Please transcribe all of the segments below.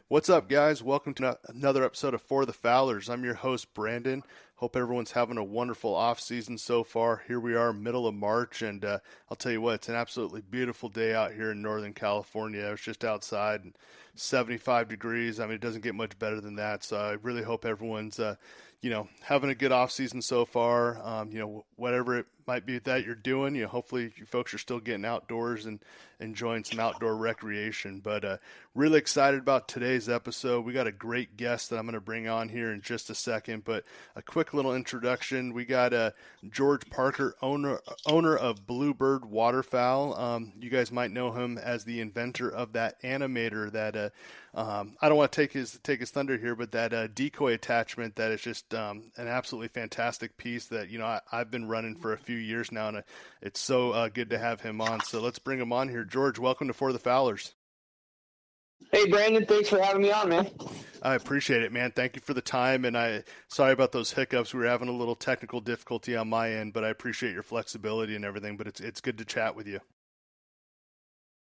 What's up, guys? Welcome to another episode of For the Fowlers. I'm your host, Brandon. Hope everyone's having a wonderful off season so far. Here we are, middle of March, and I'll tell you what, it's an absolutely beautiful day out here in Northern California. I was just outside, and 75 degrees. I mean, it doesn't get much better than that. So I really hope everyone's, having a good off season so far. Whatever it might be that you're doing, hopefully you folks are still getting outdoors and enjoying some outdoor recreation. But really excited about today's episode. We got a great guest that I'm going to bring on here in just a second, but a quick little introduction. We got George Parker, owner of Bluebird Waterfowl. You guys might know him as the inventor of that Animator that I don't want to take his thunder here, but that decoy attachment that is just an absolutely fantastic piece that I've been running for a few years now, and it's so good to have him on. So let's bring him on here. George, welcome to For the Fowlers. Hey, Brandon, thanks for having me on, man. I appreciate it, man. Thank you for the time, and sorry about those hiccups. We were having a little technical difficulty on my end, but I appreciate your flexibility and everything. But it's good to chat with you.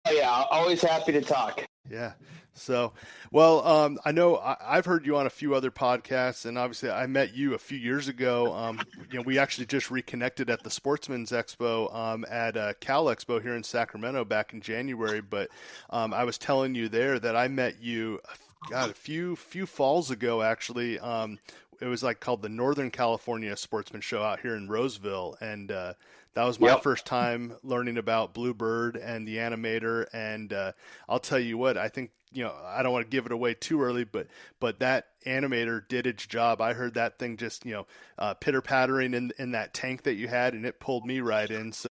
Oh, yeah, always happy to talk. Yeah. So, well, I know I've heard you on a few other podcasts, and obviously I met you a few years ago. We actually just reconnected at the Sportsman's Expo at Cal Expo here in Sacramento back in January. But I was telling you there that I met you, a few falls ago, actually. It was called the Northern California Sportsman Show out here in Roseville, and that was my first time learning about Bluebird and the Animator. And I'll tell you what, I think, I don't want to give it away too early, but that Animator did its job. I heard that thing just, pitter-pattering in that tank that you had, and it pulled me right in. So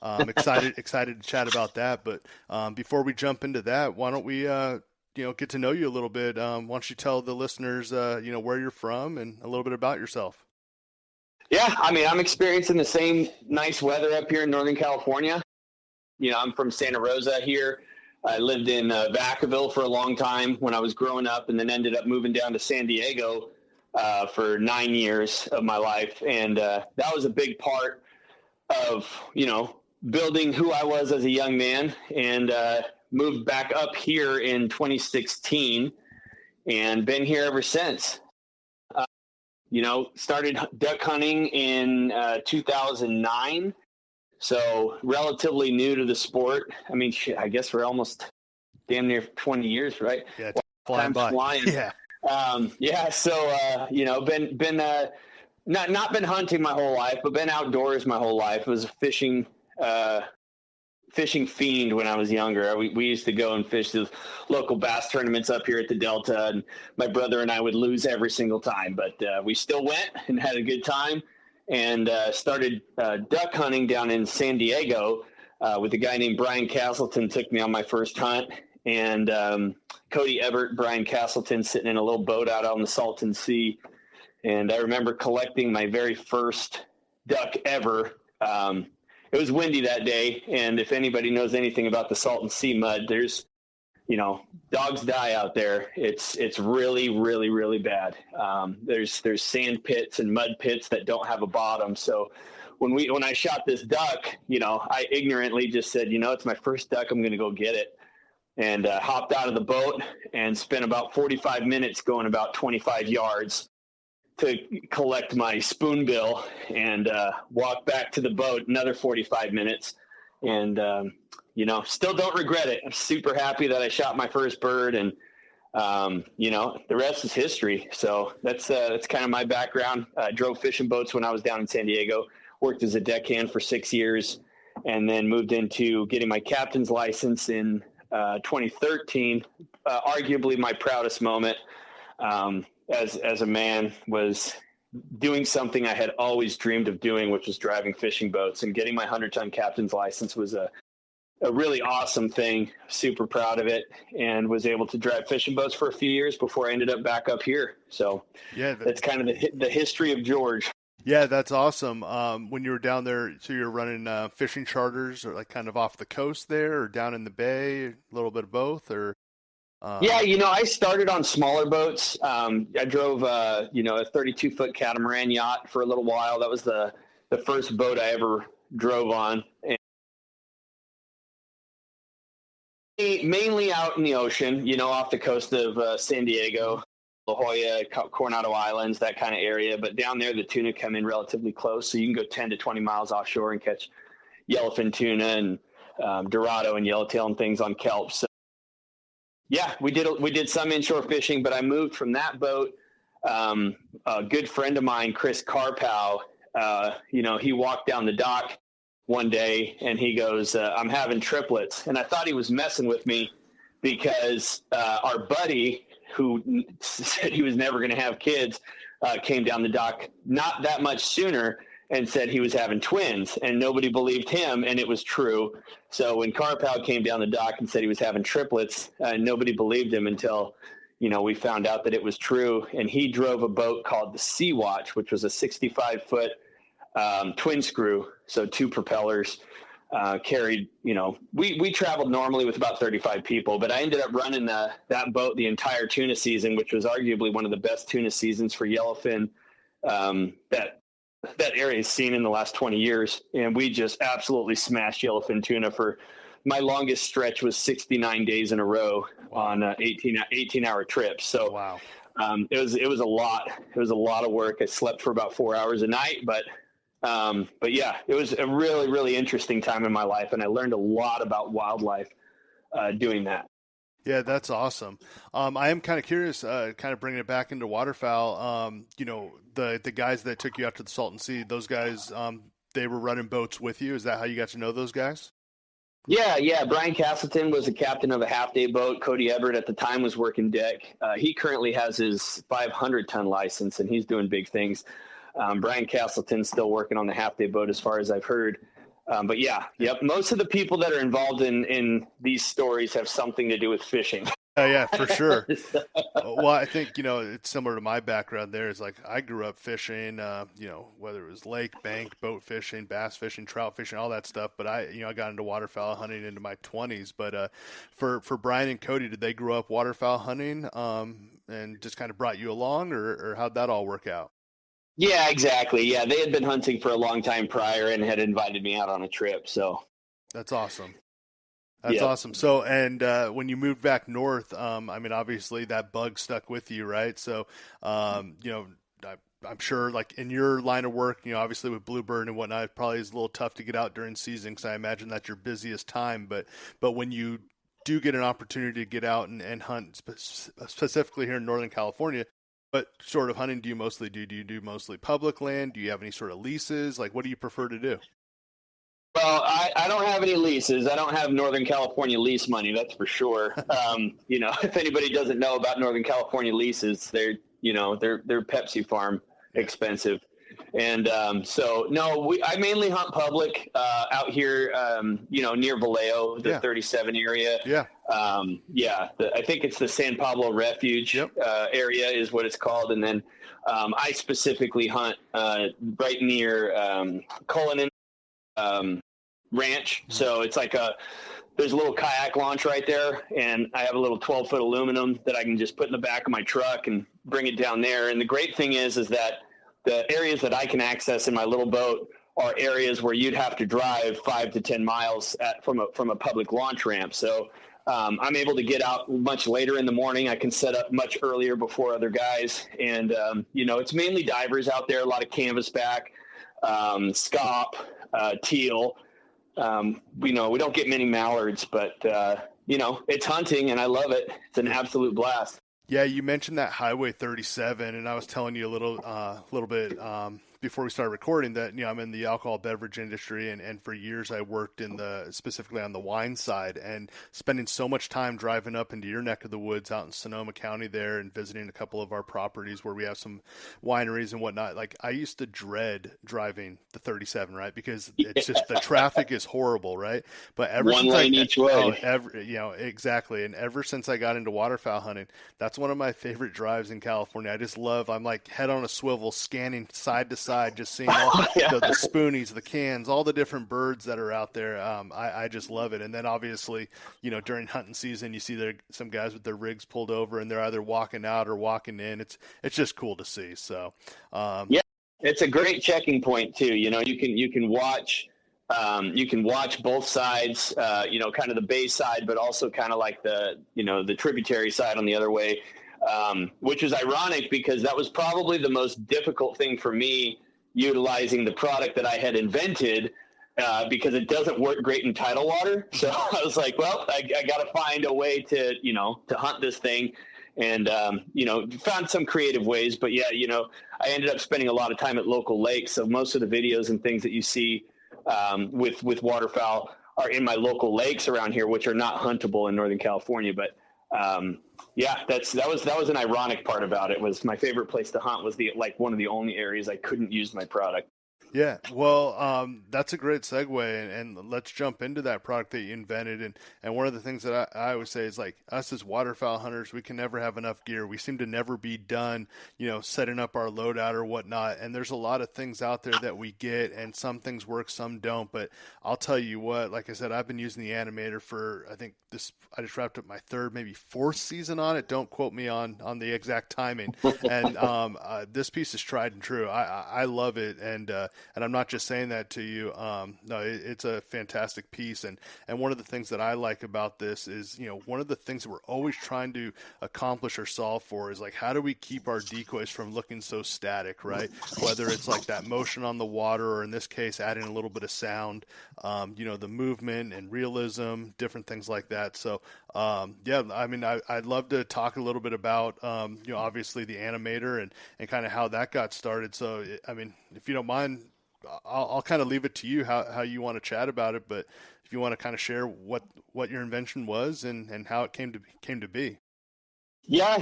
I'm excited to chat about that. But before we jump into that, why don't we get to know you a little bit? Why don't you tell the listeners, where you're from and a little bit about yourself? Yeah, I mean, I'm experiencing the same nice weather up here in Northern California. I'm from Santa Rosa here. I lived in Vacaville for a long time when I was growing up, and then ended up moving down to San Diego for 9 years of my life. And that was a big part of, building who I was as a young man, and moved back up here in 2016 and been here ever since. Started duck hunting in 2009, so relatively new to the sport. I mean, I guess we're almost damn near 20 years, right? Yeah, flying by. Yeah. So been not been hunting my whole life, but been outdoors my whole life. I was a fishing fiend when I was younger. We used to go and fish the local bass tournaments up here at the Delta, and my brother and I would lose every single time, but we still went and had a good time, and started duck hunting down in San Diego with a guy named Brian Castleton. Took me on my first hunt, and Cody Everett, Brian Castleton, sitting in a little boat out on the Salton Sea. And I remember collecting my very first duck ever. It was windy that day, and if anybody knows anything about the Salton Sea mud, there's, dogs die out there. It's really, really, really bad. There's sand pits and mud pits that don't have a bottom. So when I shot this duck, I ignorantly just said, it's my first duck, I'm going to go get it. And hopped out of the boat and spent about 45 minutes going about 25 yards to collect my spoonbill, and walk back to the boat another 45 minutes. And, still don't regret it. I'm super happy that I shot my first bird, and, the rest is history. So that's kind of my background. I drove fishing boats when I was down in San Diego, worked as a deckhand for 6 years, and then moved into getting my captain's license in 2013, arguably my proudest moment. As a man, was doing something I had always dreamed of doing, which was driving fishing boats, and getting my 100-ton captain's license was a really awesome thing. Super proud of it, and was able to drive fishing boats for a few years before I ended up back up here. So yeah, that's kind of the history of George. Yeah, that's awesome. When you were down there, so you're running fishing charters, or kind of off the coast there, or down in the bay, a little bit of both, or? Yeah, I started on smaller boats. I drove, a 32-foot catamaran yacht for a little while. That was the first boat I ever drove on. And Mainly out in the ocean, off the coast of San Diego, La Jolla, Coronado Islands, that kind of area. But down there, the tuna come in relatively close, so you can go 10 to 20 miles offshore and catch yellowfin tuna and Dorado and yellowtail and things on kelp. So yeah, we did some inshore fishing, but I moved from that boat. A good friend of mine, Chris Carpow, he walked down the dock one day and he goes, I'm having triplets. And I thought he was messing with me because our buddy, who said he was never going to have kids, came down the dock not that much sooner and said he was having twins, and nobody believed him, and it was true. So when Carpow came down the dock and said he was having triplets, nobody believed him until, we found out that it was true. And he drove a boat called the Sea Watch, which was a 65-foot twin screw, so 2 propellers, carried, we traveled normally with about 35 people, but I ended up running that boat the entire tuna season, which was arguably one of the best tuna seasons for yellowfin that area has seen in the last 20 years. And we just absolutely smashed yellowfin tuna for my longest stretch was 69 days in a row. Wow. On 18-hour trips. So wow. It was a lot. It was a lot of work. I slept for about 4 hours a night, but yeah, it was a really, really interesting time in my life. And I learned a lot about wildlife doing that. Yeah, that's awesome. I am kind of curious, kind of bringing it back into waterfowl. The guys that took you out to the Salton Sea, those guys, they were running boats with you. Is that how you got to know those guys? Yeah. Brian Castleton was the captain of a half-day boat. Cody Everett at the time was working deck. He currently has his 500-ton license, and he's doing big things. Brian Castleton's still working on the half-day boat as far as I've heard. But yeah, most of the people that are involved in these stories have something to do with fishing. Yeah, for sure. Well, I think, it's similar to my background there. Is like I grew up fishing, whether it was lake, bank, boat fishing, bass fishing, trout fishing, all that stuff. But I got into waterfowl hunting into my 20s. But for Brian and Cody, did they grow up waterfowl hunting and just kind of brought you along, or how'd that all work out? Yeah, exactly. Yeah, they had been hunting for a long time prior and had invited me out on a trip. So that's awesome. That's awesome. So, and when you moved back north, obviously that bug stuck with you, right? So, I'm sure, like in your line of work, obviously with Bluebird and whatnot, it probably is a little tough to get out during season because I imagine that's your busiest time. But when you do get an opportunity to get out and hunt, specifically here in Northern California, what sort of hunting do you mostly do? Do you do mostly public land? Do you have any sort of leases? Like, what do you prefer to do? Well, I don't have any leases. I don't have Northern California lease money, that's for sure. If anybody doesn't know about Northern California leases, they're Pepsi Farm expensive. And I mainly hunt public out here, near Vallejo, the 37 area. Yeah. I think it's the San Pablo Refuge area is what it's called. And then I specifically hunt right near Cullinan Ranch. So it's like there's a little kayak launch right there, and I have a little 12-foot aluminum that I can just put in the back of my truck and bring it down there. And the great thing is that the areas that I can access in my little boat are areas where you'd have to drive 5 to 10 miles from a public launch ramp. So I'm able to get out much later in the morning. I can set up much earlier before other guys. And, it's mainly divers out there, a lot of canvasback, scaup, teal. We don't get many mallards, but, it's hunting and I love it. It's an absolute blast. Yeah, you mentioned that Highway 37, and I was telling you a little bit before we started recording that I'm in the alcohol beverage industry, and for years I worked specifically on the wine side, and spending so much time driving up into your neck of the woods out in Sonoma County there and visiting a couple of our properties where we have some wineries and whatnot. Like I used to dread driving the 37, right? Because it's just the traffic is horrible, right? But one lane each way. Exactly. And ever since I got into waterfowl hunting, that's one of my favorite drives in California. I'm like head on a swivel, scanning side to side, just seeing all the spoonies, the cans, all the different birds that are out there. I just love it. And then obviously, during hunting season, you see some guys with their rigs pulled over and they're either walking out or walking in. It's just cool to see. So, it's a great checking point too. You can watch You can watch both sides, kind of the bay side, but also kind of like the tributary side on the other way, which is ironic because that was probably the most difficult thing for me utilizing the product that I had invented, because it doesn't work great in tidal water. So I was like, well, I got to find a way to hunt this thing. And, found some creative ways, but yeah, I ended up spending a lot of time at local lakes. So most of the videos and things that you see with waterfowl are in my local lakes around here, which are not huntable in Northern California. But that was an ironic part about it. Was my favorite place to hunt was one of the only areas I couldn't use my product. Yeah, well, that's a great segue, and let's jump into that product that you invented. And one of the things that I always say is, like, us as waterfowl hunters, we can never have enough gear. We seem to never be done, setting up our loadout or whatnot. And there's a lot of things out there that we get, and some things work, some don't. But I'll tell you what, like I said, I've been using the Animator for, I just wrapped up my third, maybe fourth season on it. Don't quote me on the exact timing. And this piece is tried and true. I love it, and I'm not just saying that to you. No, it's a fantastic piece. And one of the things that I like about this is, one of the things that we're always trying to accomplish or solve for is, like, how do we keep our decoys from looking so static, right? Whether it's like that motion on the water, or in this case, adding a little bit of sound, the movement and realism, different things like that. So, I'd love to talk a little bit about, obviously the Animator and kind of how that got started. So, if you don't mind, I'll kind of leave it to you how you want to chat about it, but if you want to kind of share what your invention was and how it came to be. Yeah,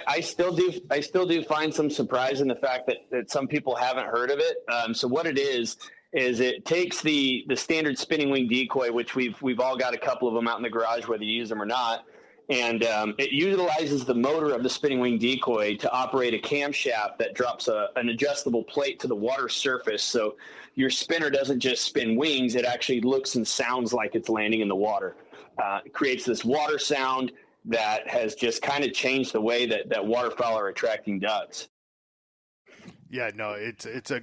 I still do find some surprise in the fact that some people haven't heard of it. So what it is it takes the standard spinning wing decoy, which we've all got a couple of them out in the garage, whether you use them or not. And it utilizes the motor of the spinning wing decoy to operate a camshaft that drops an adjustable plate to the water surface. So your spinner doesn't just spin wings, it actually looks and sounds like it's landing in the water. It creates this water sound that has just kind of changed the way that waterfowl are attracting ducks. Yeah, no, it's a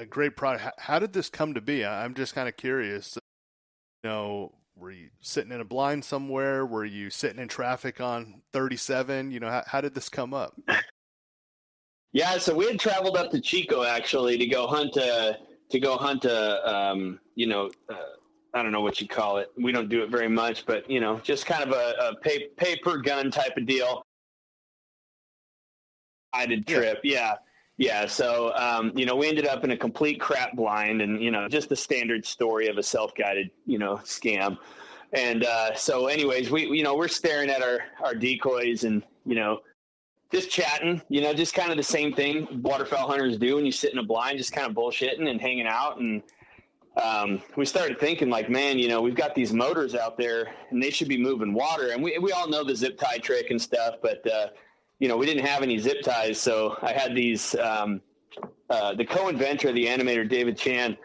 great product. How did this come to be? I'm just kind of curious. Were you sitting in a blind somewhere? Were you sitting in traffic on 37? How did this come up? Yeah, so we had traveled up to Chico actually to go hunt I don't know what you call it. We don't do it very much, but just kind of a pay per gun type of deal. Guided trip, yeah. So we ended up in a complete crap blind, and just the standard story of a self-guided scam. And so anyways, we're staring at our decoys and just chatting, just kind of the same thing waterfowl hunters do when you sit in a blind, just kind of bullshitting and hanging out. And we started thinking, like, man, we've got these motors out there and they should be moving water. And we all know the zip tie trick and stuff, but we didn't have any zip ties. So I had these, the co-inventor of the Animator, David Chan,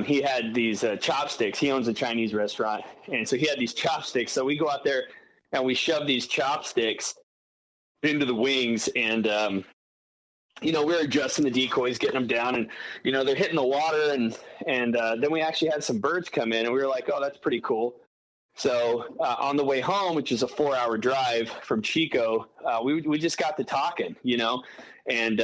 he had these chopsticks. He owns a Chinese restaurant. And so he had these chopsticks. So we go out there and we shove these chopsticks into the wings, and we're adjusting the decoys, getting them down, and they're hitting the water, and then we actually had some birds come in, and we were like, oh, that's pretty cool. So on the way home, which is a 4-hour drive from Chico, we just got to talking, and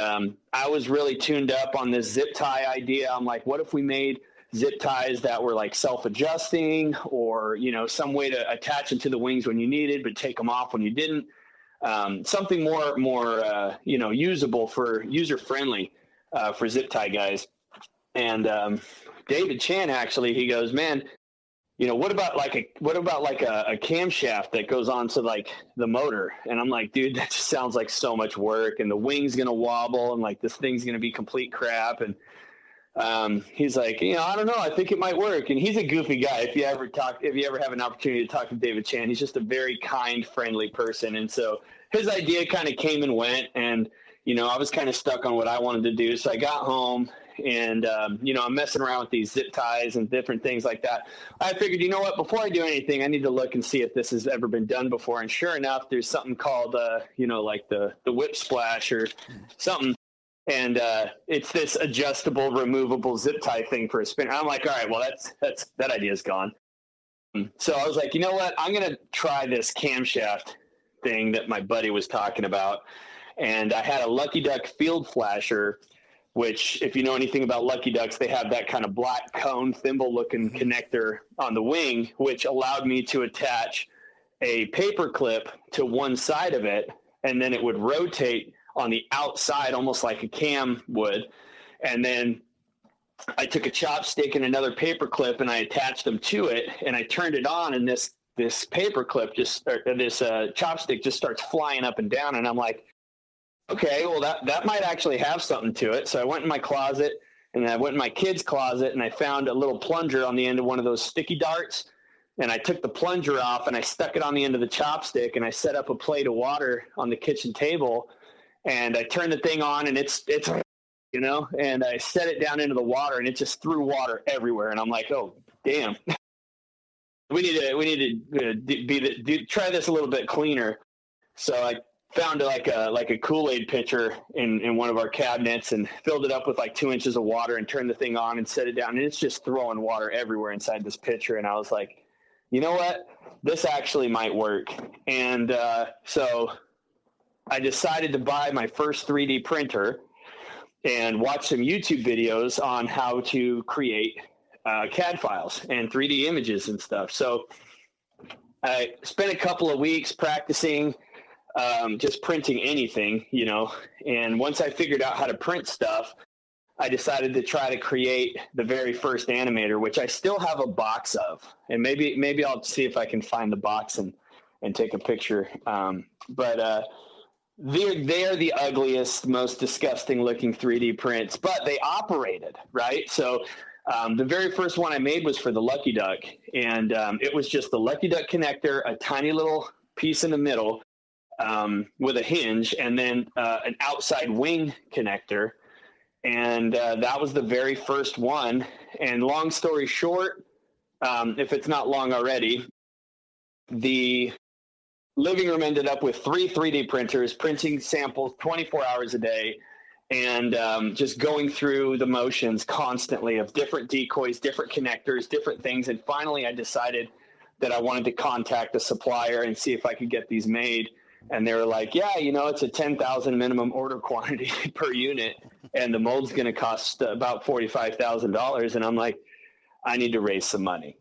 I was really tuned up on this zip tie idea. I'm like, what if we made zip ties that were like self-adjusting, or some way to attach them to the wings when you needed, but take them off when you didn't. Something more usable, for user-friendly for zip tie guys. And David Chan, actually, he goes, man, what about like a camshaft that goes on to like the motor? And I'm like, dude, that just sounds like so much work, and the wing's gonna wobble, and like this thing's gonna be complete crap. And he's like, I don't know, I think it might work. And he's a goofy guy. If you ever have an opportunity to talk to David Chan, he's just a very kind, friendly person. And so his idea kind of came and went, and I was kind of stuck on what I wanted to do. So I got home, and I'm messing around with these zip ties and different things like that. I figured, before I do anything, I need to look and see if this has ever been done before. And sure enough, there's something called like the whip splash or something. And it's this adjustable, removable zip tie thing for a spinner. I'm like, all right, well, that idea's gone. So I was like, you know what? I'm going to try this camshaft thing that my buddy was talking about. And I had a Lucky Duck field flasher, which, if you know anything about Lucky Ducks, they have that kind of black cone thimble-looking connector on the wing, which allowed me to attach a paper clip to one side of it, and then it would rotate on the outside, almost like a cam would. And then I took a chopstick and another paper clip and I attached them to it, and I turned it on, and this paper clip this chopstick just starts flying up and down. And I'm like, okay, well that might actually have something to it. So I went in my closet, and I went in my kid's closet, and I found a little plunger on the end of one of those sticky darts. And I took the plunger off and I stuck it on the end of the chopstick, and I set up a plate of water on the kitchen table. And I turned the thing on, and it's and I set it down into the water, and it just threw water everywhere. And I'm like, oh, damn, we need to try this a little bit cleaner. So I found like a Kool-Aid pitcher in one of our cabinets and filled it up with like 2 inches of water and turned the thing on and set it down. And it's just throwing water everywhere inside this pitcher. And I was like, you know what? This actually might work. And so I decided to buy my first 3D printer and watch some YouTube videos on how to create CAD files and 3D images and stuff. So I spent a couple of weeks practicing just printing anything, and once I figured out how to print stuff, I decided to try to create the very first Animator, which I still have a box of. And maybe I'll see if I can find the box and take a picture. But they are the ugliest, most disgusting looking 3D prints, but they operated, right? So the very first one I made was for the Lucky Duck, and it was just the Lucky Duck connector, a tiny little piece in the middle with a hinge, and then an outside wing connector. And that was the very first one. And long story short, if it's not long already, the living room ended up with 3 3D printers, printing samples 24 hours a day, and just going through the motions constantly of different decoys, different connectors, different things. And finally, I decided that I wanted to contact a supplier and see if I could get these made. And they were like, yeah, it's a 10,000 minimum order quantity per unit, and the mold's going to cost about $45,000. And I'm like, I need to raise some money.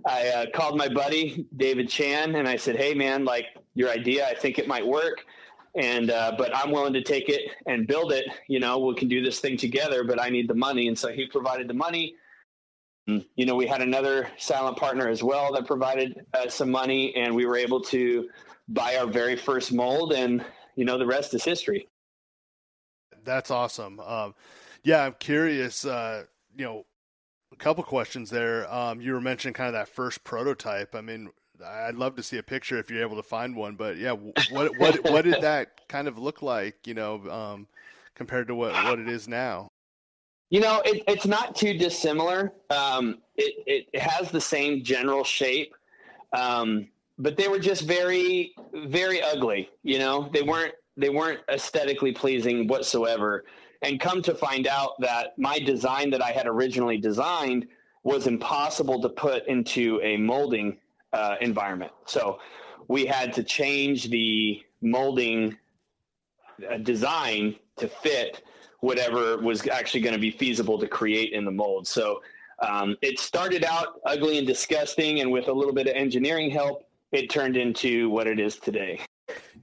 I called my buddy, David Chan, and I said, hey, man, like your idea, I think it might work. And but I'm willing to take it and build it. We can do this thing together, but I need the money. And so he provided the money. We had another silent partner as well that provided some money, and we were able to buy our very first mold, and the rest is history. That's awesome. Yeah, I'm curious. A couple questions there. You were mentioning kind of that first prototype. I mean, I'd love to see a picture if you're able to find one. But yeah, what did that kind of look like? Compared to what it is now. It's not too dissimilar. It has the same general shape, but they were just very, very ugly. They weren't aesthetically pleasing whatsoever. And come to find out that my design that I had originally designed was impossible to put into a molding environment. So we had to change the molding design to fit whatever was actually going to be feasible to create in the mold. So it started out ugly and disgusting, and with a little bit of engineering help, it turned into what it is today.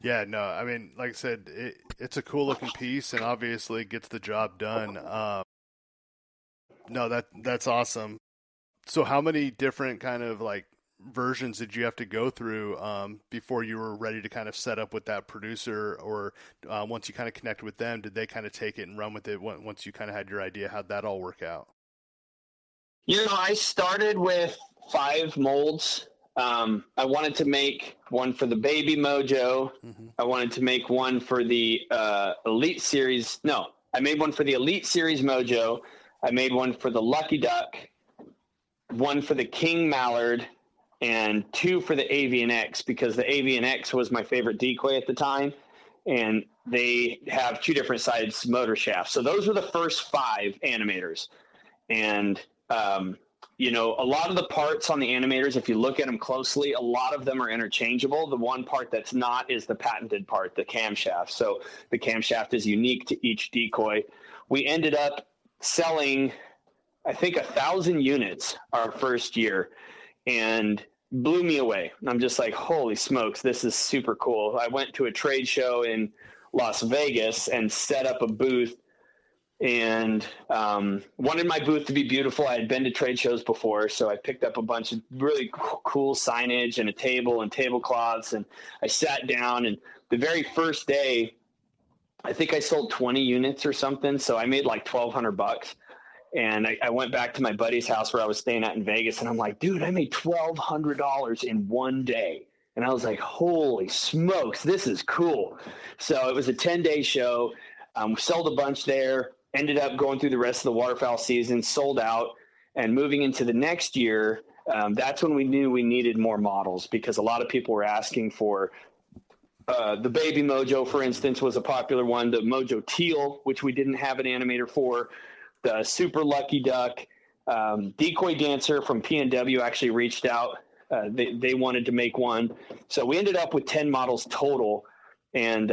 Yeah, no, I mean, like I said, it's a cool looking piece, and obviously it gets the job done. No, that's awesome. So how many different kind of like versions did you have to go through before you were ready to kind of set up with that producer, or once you kind of connect with them, did they kind of take it and run with it once you kind of had your idea? How'd that all work out? I started with 5 molds. I wanted to make one for the Baby Mojo. Mm-hmm. I wanted to make one for the Elite Series. No, I made one for the Elite Series Mojo. I made one for the Lucky Duck, one for the King Mallard, and 2 for the Avian X, because the Avian X was my favorite decoy at the time. And they have 2 different sides motor shafts. So those were the first 5 animators. And, you know, a lot of the parts on the animators, if you look at them closely, a lot of them are interchangeable. The one part that's not is the patented part, the camshaft. So the camshaft is unique to each decoy. We ended up selling, I think, 1,000 units our first year, and blew me away. I'm just like, holy smokes, this is super cool. I went to a trade show in Las Vegas and set up a booth, and wanted my booth to be beautiful. I had been to trade shows before, so I picked up a bunch of really cool signage and a table and tablecloths, and I sat down, and the very first day, I think I sold 20 units or something, so I made like $1,200. And I went back to my buddy's house where I was staying at in Vegas, and I'm like, dude, I made $1,200 in one day. And I was like, holy smokes, this is cool. So it was a 10-day show. We sold a bunch there, ended up going through the rest of the waterfowl season, sold out, and moving into the next year, that's when we knew we needed more models, because a lot of people were asking for the Baby Mojo, for instance, was a popular one. The Mojo Teal, which we didn't have an animator for. The Super Lucky Duck, Decoy Dancer from P&W actually reached out. They wanted to make one. So we ended up with 10 models total. And,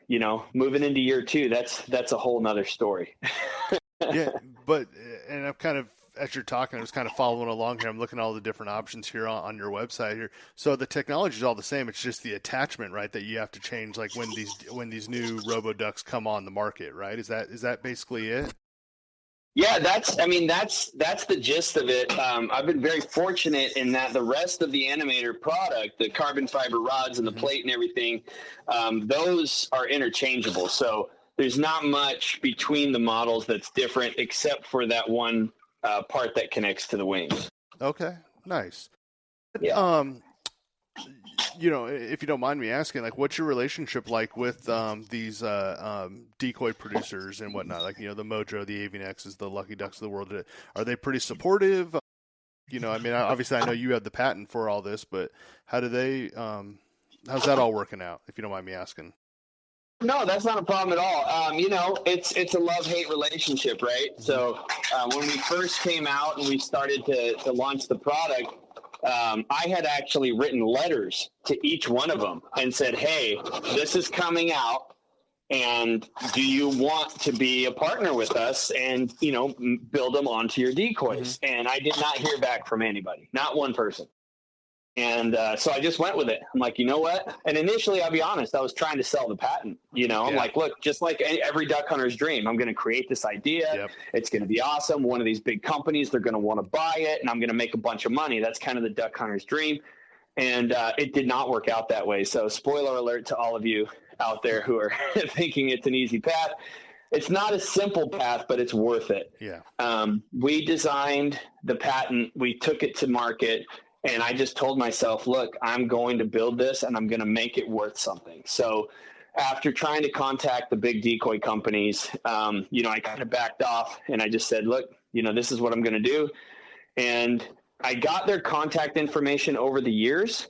you know, moving into year 2, that's a whole nother story. Yeah, but, and I'm kind of, as you're talking, I was kind of following along here. I'm looking at all the different options here on your website here. So the technology is all the same. It's just the attachment, right, that you have to change, like when these new Robo Ducks come on the market, right? Is that basically it? Yeah, that's the gist of it. I've been very fortunate in that the rest of the Animator product, the carbon fiber rods and the plate and everything, those are interchangeable. So there's not much between the models that's different, except for that one part that connects to the wings. Okay, nice. Yeah. You know, if you don't mind me asking, like, what's your relationship like with these decoy producers and whatnot? Like, you know, the Mojo, the Avian X's, the Lucky Ducks of the world. Are they pretty supportive? You know, I mean, obviously, I know you have the patent for all this, but how do they? How's that all working out? If you don't mind me asking. No, that's not a problem at all. You know, it's a love-hate relationship, right? So when we first came out and we started to launch the product, I had actually written letters to each one of them and said, hey, this is coming out, and do you want to be a partner with us and, you know, build them onto your decoys? And I did not hear back from anybody, not one person. And so I just went with it. I'm like, you know what? And initially, I'll be honest, I was trying to sell the patent. You know, I'm like, look, just like every duck hunter's dream, I'm going to create this idea. Yep. It's going to be awesome. One of these big companies, they're going to want to buy it, and I'm going to make a bunch of money. That's kind of the duck hunter's dream. And it did not work out that way. So spoiler alert to all of you out there who are thinking it's an easy path. It's not a simple path, but it's worth it. Yeah. We designed the patent. We took it to market. And I just told myself, look, I'm going to build this and I'm going to make it worth something. So after trying to contact the big decoy companies, you know, I kind of backed off and I just said, look, you know, this is what I'm going to do. And I got their contact information over the years.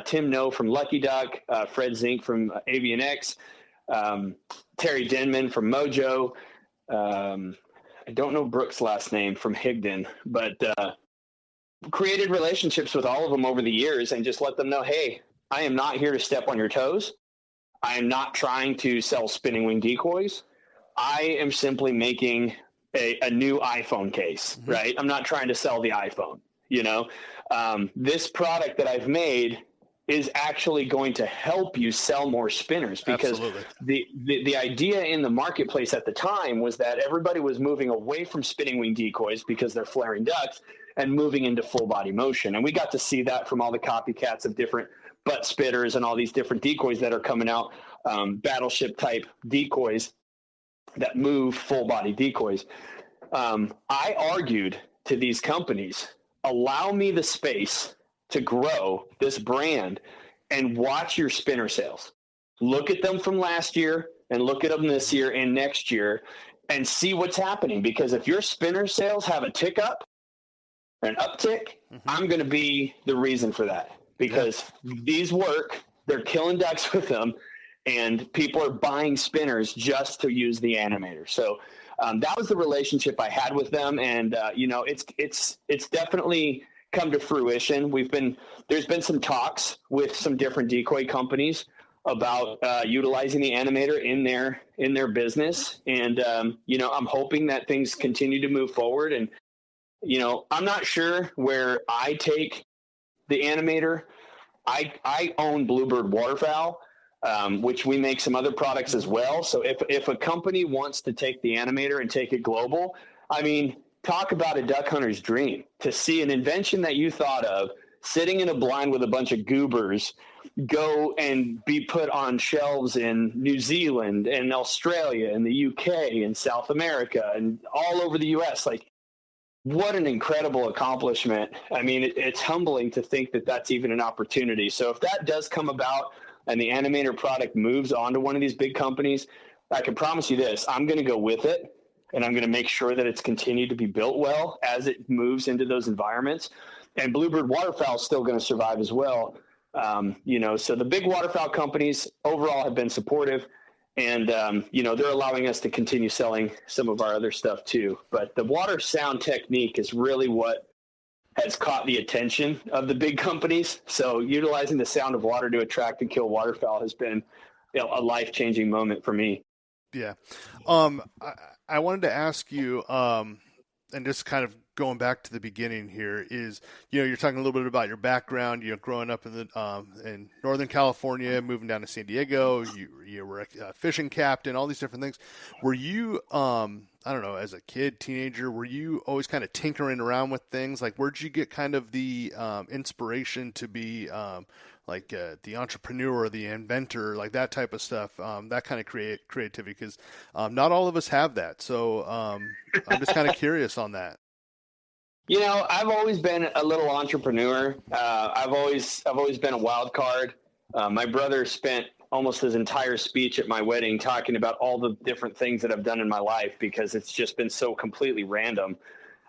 Tim No from Lucky Duck, Fred Zink from Avian X, Terry Denman from Mojo. I don't know Brooks' last name, from Higdon, but created relationships with all of them over the years and just let them know, hey, I am not here to step on your toes. I am not trying to sell spinning wing decoys. I am simply making a new iPhone case, right? I'm not trying to sell the iPhone, you know. This product that I've made is actually going to help you sell more spinners, because the idea in the marketplace at the time was that everybody was moving away from spinning wing decoys because they're flaring ducks and moving into full body motion. And we got to see that from all the copycats of different butt spitters and all these different decoys that are coming out, battleship type decoys that move full body decoys. I argued to these companies, allow me the space to grow this brand and watch your spinner sales. Look at them from last year and look at them this year and next year and see what's happening. Because if your spinner sales have a tick up, an uptick, I'm going to be the reason for that, because these work, they're killing ducks with them. and people are buying spinners just to use the Animator. So that was the relationship I had with them, and it's definitely come to fruition. There's been some talks with some different decoy companies about utilizing the Animator in their business, and I'm hoping that things continue to move forward. And I'm not sure where I take the Animator. I own Bluebird Waterfowl, which we make some other products as well. So if a company wants to take the Animator and take it global, I mean, talk about a duck hunter's dream, to see an invention that you thought of sitting in a blind with a bunch of goobers go and be put on shelves in New Zealand and Australia and the UK and South America and all over the US. Like, what an incredible accomplishment. I mean, it's humbling to think that that's even an opportunity. So if that does come about and the Animator product moves on to one of these big companies, I can promise you this, I'm going to go with it, and I'm going to make sure that it's continued to be built well as it moves into those environments. And Bluebird Waterfowl is still going to survive as well. So the big waterfowl companies overall have been supportive, and they're allowing us to continue selling some of our other stuff too. But the water sound technique is really what has caught the attention of the big companies. So utilizing the sound of water to attract and kill waterfowl has been a life-changing moment for me. Yeah. I wanted to ask you, and just kind of going back to the beginning here, is, you're talking a little bit about your background, growing up in Northern California, moving down to San Diego, you were a fishing captain, all these different things. Were you, I don't know, as a kid, teenager, were you always kind of tinkering around with things? Like, where'd you get kind of the inspiration to be the entrepreneur or the inventor, like that type of stuff, that kind of creativity? Because not all of us have that. So I'm just kind of curious on that. I've always been a little entrepreneur. I've always been a wild card. My brother spent almost his entire speech at my wedding talking about all the different things that I've done in my life, because it's just been so completely random.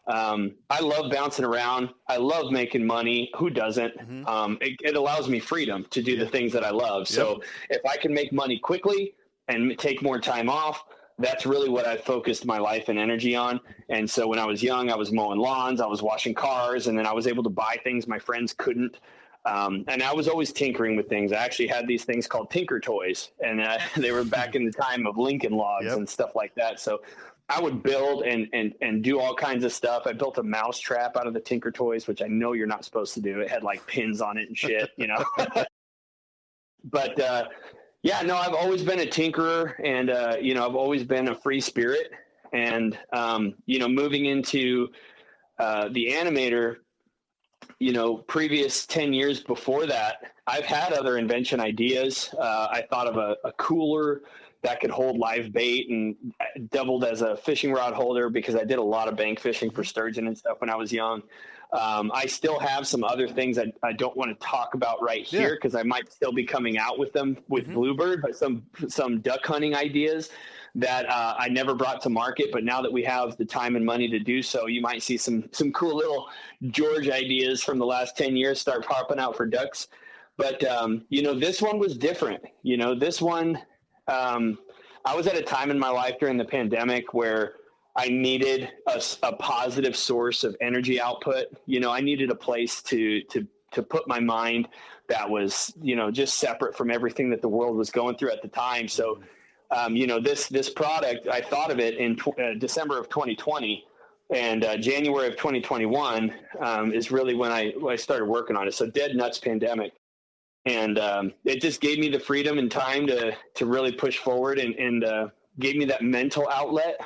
I love bouncing around. I love making money. Who doesn't? Mm-hmm. It allows me freedom to do the things that I love. Yep. So if I can make money quickly and take more time off, that's really what I focused my life and energy on. And so when I was young, I was mowing lawns, I was washing cars, and then I was able to buy things my friends couldn't. And I was always tinkering with things. I actually had these things called Tinker Toys, and they were back in the time of Lincoln Logs and stuff like that. So I would build and do all kinds of stuff. I built a mouse trap out of the Tinker Toys, which I know you're not supposed to do. It had like pins on it and shit, But I've always been a tinkerer, and I've always been a free spirit. And moving into the Animator, previous 10 years before that, I've had other invention ideas. I thought of a cooler that could hold live bait, and doubled as a fishing rod holder because I did a lot of bank fishing for sturgeon and stuff when I was young. I still have some other things I don't want to talk about right here, because I might still be coming out with them with Bluebird, but some duck hunting ideas that I never brought to market. But now that we have the time and money to do so, you might see some cool little George ideas from the last 10 years start popping out for ducks. But, this one was different. This one, I was at a time in my life during the pandemic where I needed a positive source of energy output. I needed a place to put my mind that was, just separate from everything that the world was going through at the time. So, this product, I thought of it in December of 2020, and January of 2021 is really when I started working on it. So dead nuts pandemic. And it just gave me the freedom and time to really push forward, and gave me that mental outlet.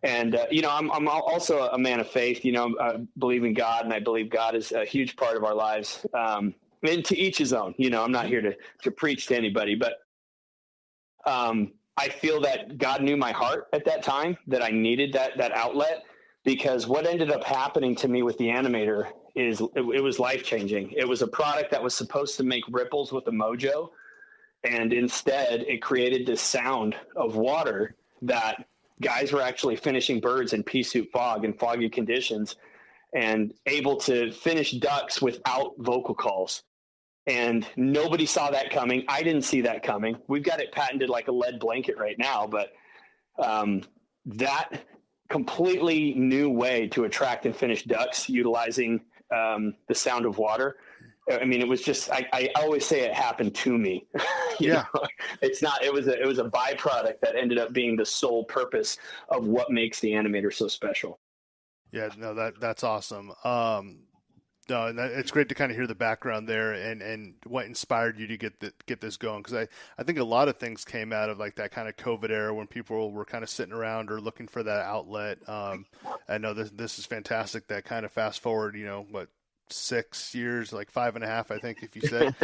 And, I'm also a man of faith. I believe in God, and I believe God is a huge part of our lives. And to each his own. I'm not here to preach to anybody, but I feel that God knew my heart at that time, that I needed that outlet, because what ended up happening to me with the Animator is it was life-changing. It was a product that was supposed to make ripples with a mojo, and instead it created this sound of water that guys were actually finishing birds in pea soup fog and foggy conditions, and able to finish ducks without vocal calls. And nobody saw that coming. I didn't see that coming. We've got it patented like a lead blanket right now, but that completely new way to attract and finish ducks utilizing the sound of water. I mean, it was just, I always say it happened to me. Yeah. It's not, it was a byproduct that ended up being the sole purpose of what makes the Animator so special. Yeah, no, that's awesome. No, and it's great to kind of hear the background there and what inspired you to get this going. Because I think a lot of things came out of like that kind of COVID era when people were kind of sitting around or looking for that outlet. I know this is fantastic. That kind of fast forward, 6 years, like 5.5, I think, if you said,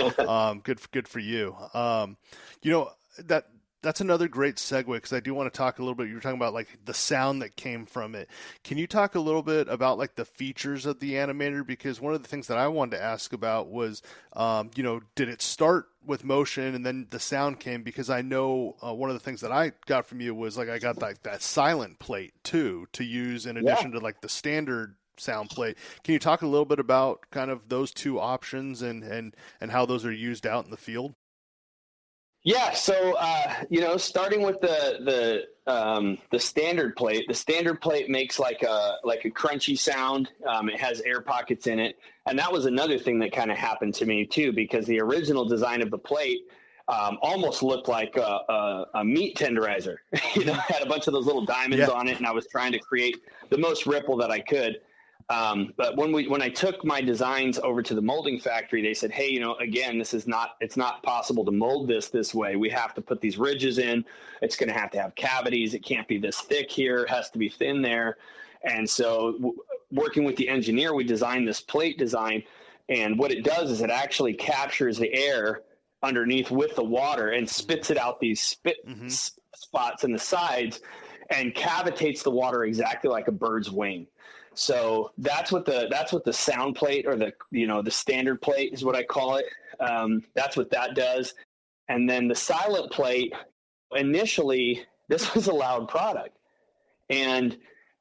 good for you. That's another great segue, because I do want to talk a little bit. You were talking about like the sound that came from it. Can you talk a little bit about like the features of the Animator? Because one of the things that I wanted to ask about was, did it start with motion and then the sound came? Because I know one of the things that I got from you was like I got like that silent plate too to use in addition to like the standard sound plate. Can you talk a little bit about kind of those two options and how those are used out in the field? Yeah. So, starting with the standard plate, the standard plate makes like a crunchy sound. It has air pockets in it. And that was another thing that kind of happened to me too, because the original design of the plate almost looked like a meat tenderizer. It had a bunch of those little diamonds on it, and I was trying to create the most ripple that I could. But when I took my designs over to the molding factory, they said, hey, again, it's not possible to mold this way. We have to put these ridges in. It's going to have cavities. It can't be this thick here. It has to be thin there. And so working with the engineer, we designed this plate design. And what it does is it actually captures the air underneath with the water and spits it out these spots in the sides and cavitates the water exactly like a bird's wing. So that's what the sound plate, or the standard plate is what I call it. That's what that does. And then the silent plate, initially, this was a loud product. And,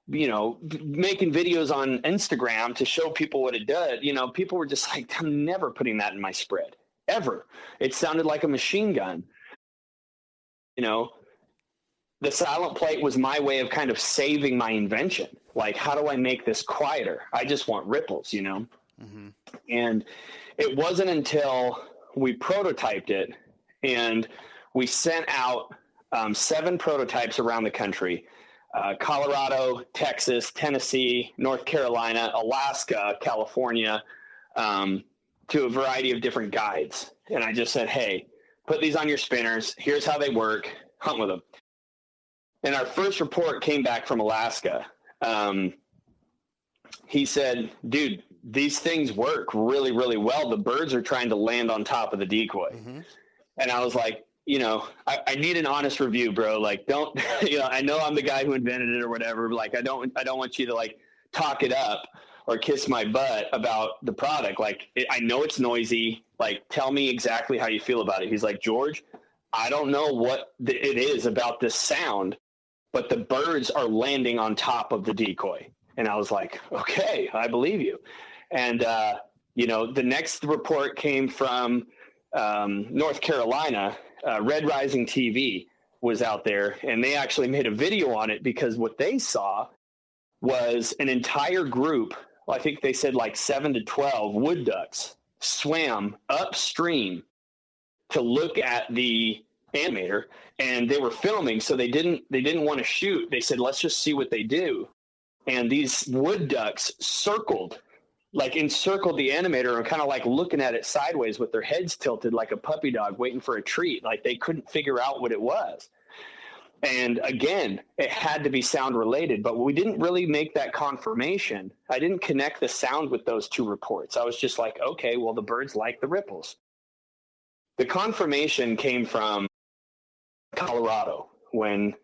making videos on Instagram to show people what it does, people were just like, I'm never putting that in my spread, ever. It sounded like a machine gun. The silent plate was my way of kind of saving my invention. Like, how do I make this quieter? I just want ripples, And it wasn't until we prototyped it and we sent out 7 prototypes around the country, Colorado, Texas, Tennessee, North Carolina, Alaska, California, to a variety of different guides. And I just said, hey, put these on your spinners. Here's how they work. Hunt with them. And our first report came back from Alaska. He said, dude, these things work really, really well. The birds are trying to land on top of the decoy. And I was like, I need an honest review, bro. Like, don't, I know I'm the guy who invented it or whatever. But like, I don't want you to like talk it up or kiss my butt about the product. Like, I know it's noisy. Like, tell me exactly how you feel about it. He's like, George, I don't know what it is about this sound, but the birds are landing on top of the decoy. And I was like, okay, I believe you. And, the next report came from North Carolina. Red Rising TV was out there, and they actually made a video on it because what they saw was an entire group, I think they said like 7 to 12 wood ducks, swam upstream to look at the Animator, and they were filming, so they didn't want to shoot. They said, let's just see what they do. And these wood ducks encircled the Animator and kind of like looking at it sideways with their heads tilted like a puppy dog waiting for a treat. Like, they couldn't figure out what it was. And again, it had to be sound related, but we didn't really make that confirmation. I didn't connect the sound with those 2 reports. I was just like, okay, well, the birds like the ripples. The confirmation came from Colorado when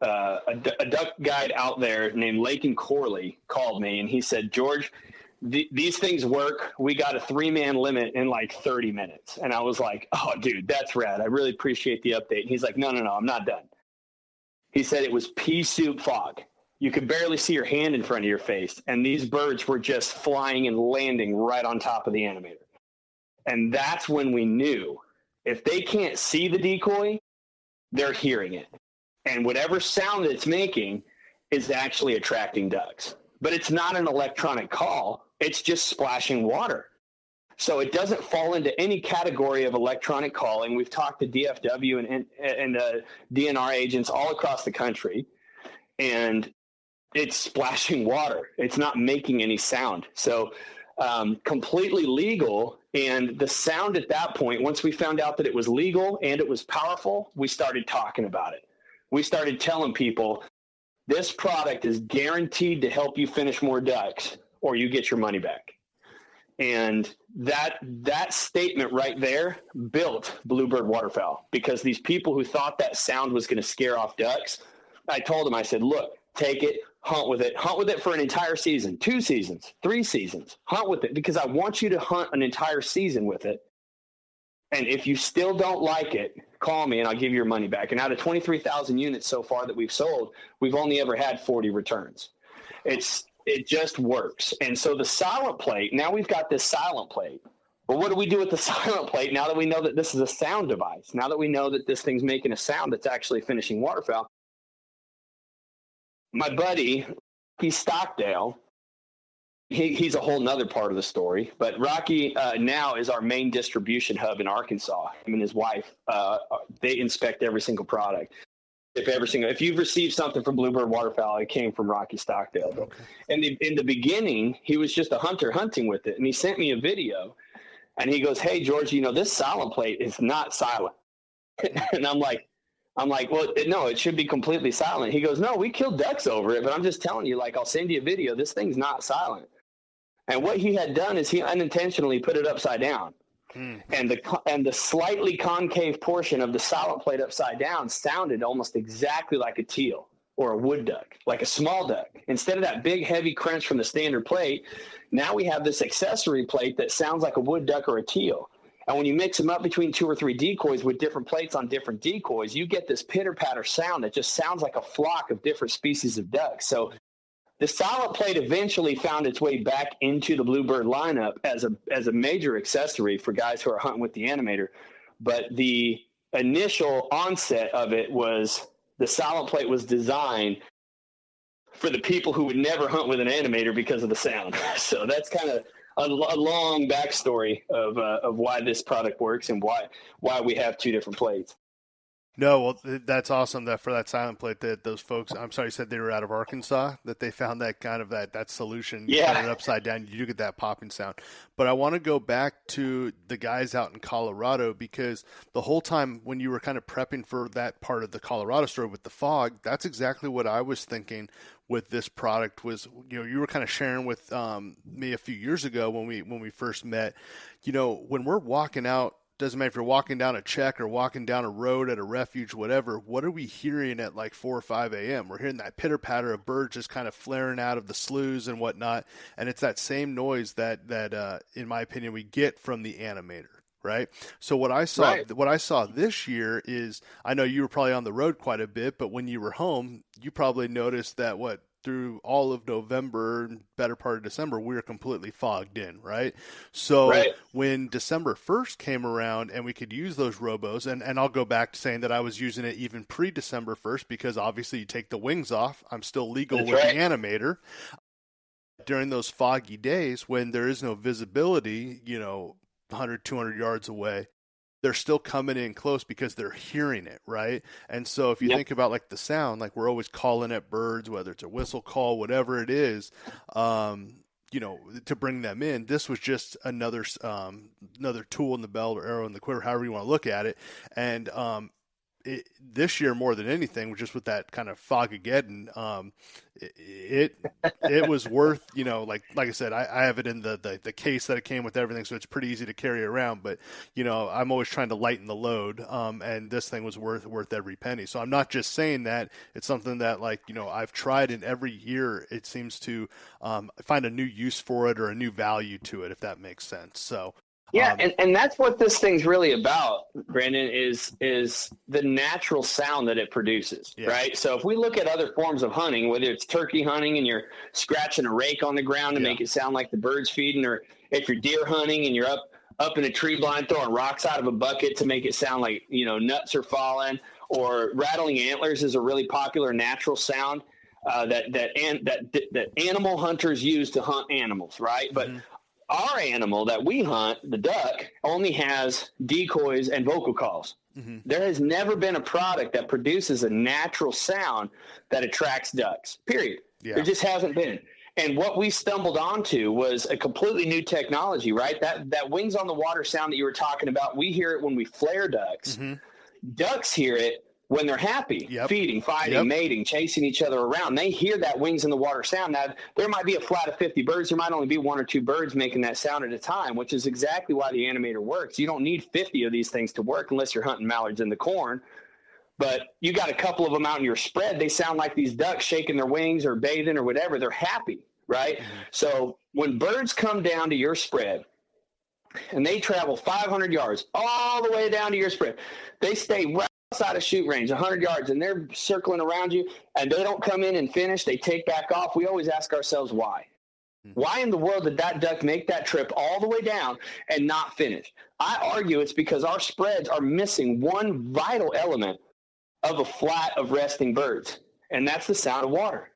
a duck guide out there named Lake and Corley called me, and he said, George, these things work. We got a 3-man limit in like 30 minutes. And I was like, oh, dude, that's rad. I really appreciate the update. And he's like, no, I'm not done. He said it was pea soup fog. You could barely see your hand in front of your face. And these birds were just flying and landing right on top of the Animator. And that's when we knew if they can't see the decoy, they're hearing it. And whatever sound it's making is actually attracting ducks. But it's not an electronic call. It's just splashing water. So it doesn't fall into any category of electronic calling. We've talked to DFW and DNR agents all across the country, and it's splashing water. It's not making any sound. So completely legal. And the sound at that point, once we found out that it was legal and it was powerful, we started talking about it. We started telling people, this product is guaranteed to help you finish more ducks or you get your money back. And that statement right there built Bluebird Waterfowl, because these people who thought that sound was going to scare off ducks, I told them, I said, look, take it, hunt with it for an entire season, 2 seasons, 3 seasons, hunt with it, because I want you to hunt an entire season with it. And if you still don't like it, call me and I'll give you your money back. And out of 23,000 units so far that we've sold, we've only ever had 40 returns. It just works. And so the silent plate, now we've got this silent plate. But what do we do with the silent plate now that we know that this is a sound device? Now that we know that this thing's making a sound that's actually finishing waterfowl. My buddy, he's Stockdale. He's a whole nother part of the story. But Rocky now is our main distribution hub in Arkansas. Him and his wife, they inspect every single product. If you've received something from Bluebird Waterfowl, it came from Rocky Stockdale. Okay. And in the beginning, he was just a hunter hunting with it. And he sent me a video and he goes, hey, George, this silent plate is not silent. And I'm like, well, no, it should be completely silent. He goes, no, we killed ducks over it, but I'm just telling you, I'll send you a video. This thing's not silent. And what he had done is he unintentionally put it upside down. And the slightly concave portion of the silent plate upside down sounded almost exactly like a teal or a wood duck, like a small duck. Instead of that big, heavy crunch from the standard plate, now we have this accessory plate that sounds like a wood duck or a teal. And when you mix them up between 2 or 3 decoys with different plates on different decoys, you get this pitter-patter sound that just sounds like a flock of different species of ducks. So the silent plate eventually found its way back into the Bluebird lineup as a major accessory for guys who are hunting with the Animator. But the initial onset of it was the silent plate was designed for the people who would never hunt with an Animator because of the sound. So that's kind of a long backstory of why this product works and why we have 2 different plates. No, well, that's awesome that for that silent plate that those folks, I'm sorry, you said they were out of Arkansas, that they found that kind of that solution. You Yeah. cut it upside down, you do get that popping sound. But I want to go back to the guys out in Colorado, because the whole time when you were kind of prepping for that part of the Colorado story with the fog, that's exactly what I was thinking with this product was, you were kind of sharing with me a few years ago when we first met, when we're walking out, doesn't matter if you're walking down a check or walking down a road at a refuge, whatever, what are we hearing at 4 or 5 a.m.? We're hearing that pitter-patter of birds just kind of flaring out of the sloughs and whatnot, and it's that same noise that in my opinion, we get from the Animator, right? So what I saw this year is, I know you were probably on the road quite a bit, but when you were home, you probably noticed that through all of November, better part of December, we were completely fogged in, right? So when December 1st came around and we could use those robos, and I'll go back to saying that I was using it even pre-December 1st, because obviously you take the wings off. I'm still legal with the Animator. During those foggy days when there is no visibility, 100, 200 yards away, they're still coming in close because they're hearing it, right? And so if you think about the sound, we're always calling at birds, whether it's a whistle call, whatever it is, to bring them in. This was just another tool in the belt or arrow in the quiver, however you want to look at it. And this year more than anything, just with that kind of Fogageddon, it was worth, like I said, I have it in the case that it came with everything, so it's pretty easy to carry around. But I'm always trying to lighten the load, and this thing was worth every penny. So I'm not just saying that. It's something that I've tried, and every year it seems to find a new use for it or a new value to it, if that makes sense. So. Yeah, and that's what this thing's really about, Brandon, is the natural sound that it produces, right? So if we look at other forms of hunting, whether it's turkey hunting and you're scratching a rake on the ground to make it sound like the bird's feeding, or if you're deer hunting and you're up in a tree blind throwing rocks out of a bucket to make it sound like, nuts are falling, or rattling antlers is a really popular natural sound that animal hunters use to hunt animals, right? But our animal that we hunt, the duck, only has decoys and vocal calls. There has never been a product that produces a natural sound that attracts ducks, period. Yeah. There just hasn't been. And what we stumbled onto was a completely new technology, right? That wings on the water sound that you were talking about, we hear it when we flare ducks. Ducks hear it when they're happy, feeding, fighting, mating, chasing each other around. They hear that wings in the water sound. Now, there might be a flat of 50 birds. There might only be 1 or 2 birds making that sound at a time, which is exactly why the Animator works. You don't need 50 of these things to work unless you're hunting mallards in the corn. But you got a couple of them out in your spread. They sound like these ducks shaking their wings or bathing or whatever. They're happy, right? So when birds come down to your spread, and they travel 500 yards all the way down to your spread, they stay right outside of shoot range, 100 yards, and they're circling around you, and they don't come in and finish. They take back off. We always ask ourselves why. Why in the world did that duck make that trip all the way down and not finish? I argue it's because our spreads are missing one vital element of a flat of resting birds, and that's the sound of water.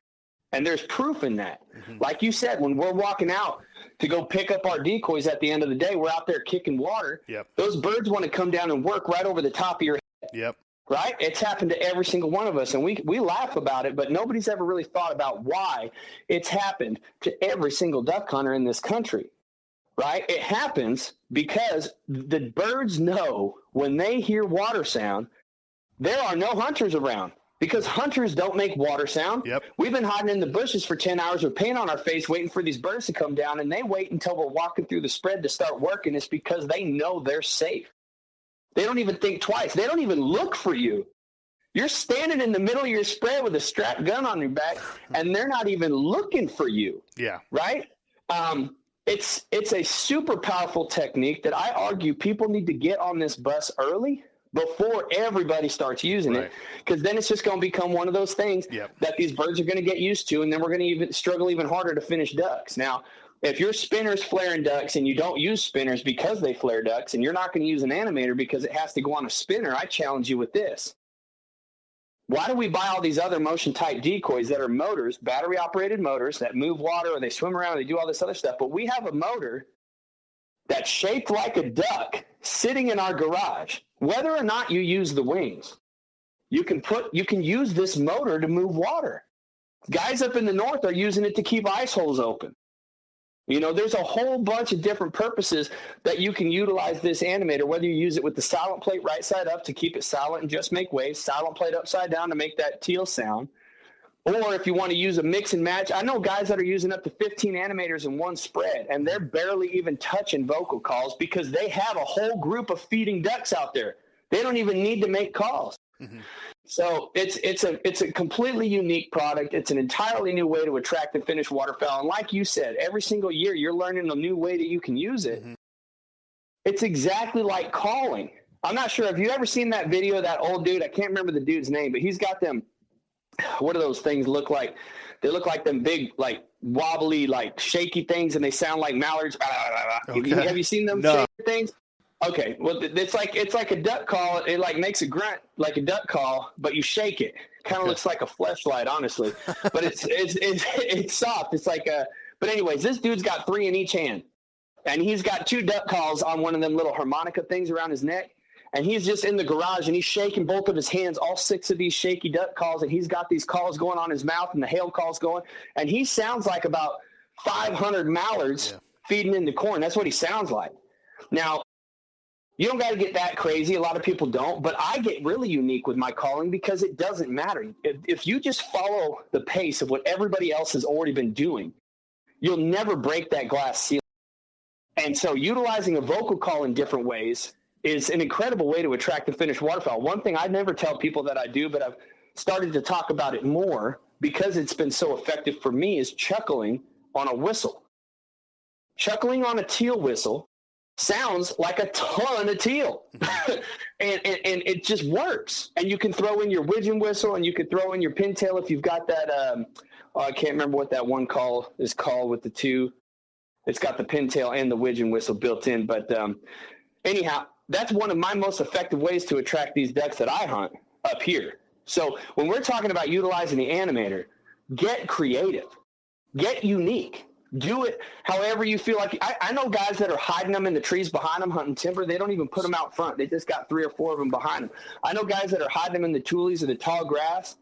And there's proof in that. Like you said, when we're walking out to go pick up our decoys at the end of the day, we're out there kicking water. Those birds want to come down and work right over the top of your head. Right? It's happened to every single one of us, and we laugh about it, but nobody's ever really thought about why it's happened to every single duck hunter in this country. Right? It happens because the birds know when they hear water sound, there are no hunters around. Because hunters don't make water sound. We've been hiding in the bushes for 10 hours with paint on our face waiting for these birds to come down, and they wait until we're walking through the spread to start working. It's because they know they're safe. They don't even think twice. They don't even look for you. You're standing in the middle of your spread with a strapped gun on your back, and they're not even looking for you. Right? It's a super powerful technique that I argue people need to get on this bus early before everybody starts using it, because then it's just going to become one of those things that these birds are going to get used to, and then we're going to even struggle even harder to finish ducks. Now, if your spinner's flaring ducks and you don't use spinners because they flare ducks, and you're not going to use an Animator because it has to go on a spinner, I challenge you with this. Why do we buy all these other motion-type decoys that are motors, battery-operated motors that move water or they swim around or they do all this other stuff, but we have a motor that's shaped like a duck sitting in our garage? Whether or not you use the wings, you can use this motor to move water. Guys up in the north are using it to keep ice holes open. There's a whole bunch of different purposes that you can utilize this Animator, whether you use it with the silent plate right side up to keep it silent and just make waves, silent plate upside down to make that teal sound. Or if you want to use a mix and match, I know guys that are using up to 15 Animators in one spread, and they're barely even touching vocal calls because they have a whole group of feeding ducks out there. They don't even need to make calls. So it's a completely unique product. It's an entirely new way to attract and finish waterfowl. And like you said, every single year you're learning a new way that you can use it. It's exactly like calling. I'm not sure. Have you ever seen that video of that old dude? I can't remember the dude's name, but he's got them. What do those things look like? They look like them big, like wobbly, like shaky things, and they sound like mallards. Have you seen them shaky things? Okay, well, it's like a duck call. It like makes a grunt like a duck call, but you shake it. Kind of looks like a fleshlight, honestly. But it's soft. It's like a. But anyways, this dude's got 3 in each hand, and he's got 2 duck calls on one of them little harmonica things around his neck. And he's just in the garage, and he's shaking both of his hands, all 6 of these shaky duck calls, and he's got these calls going on his mouth and the hail calls going. And he sounds like about 500 mallards feeding in the corn. That's what he sounds like. Now, you don't got to get that crazy. A lot of people don't. But I get really unique with my calling because it doesn't matter. If you just follow the pace of what everybody else has already been doing, you'll never break that glass ceiling. And so utilizing a vocal call in different ways is an incredible way to attract and finish waterfowl. One thing I never tell people that I do, but I've started to talk about it more because it's been so effective for me, is chuckling on a whistle. Chuckling on a teal whistle sounds like a ton of teal. and it just works. And you can throw in your widgeon whistle, and you can throw in your pintail if you've got that. I can't remember what that one call is called with the 2. It's got the pintail and the widgeon whistle built in. But anyhow, that's one of my most effective ways to attract these ducks that I hunt up here. So when we're talking about utilizing the Animator, get creative, get unique. Do it however you feel like. I know guys that are hiding them in the trees behind them hunting timber. They don't even put them out front. They just got 3 or 4 of them behind them. I know guys that are hiding them in the tulies or the tall grass.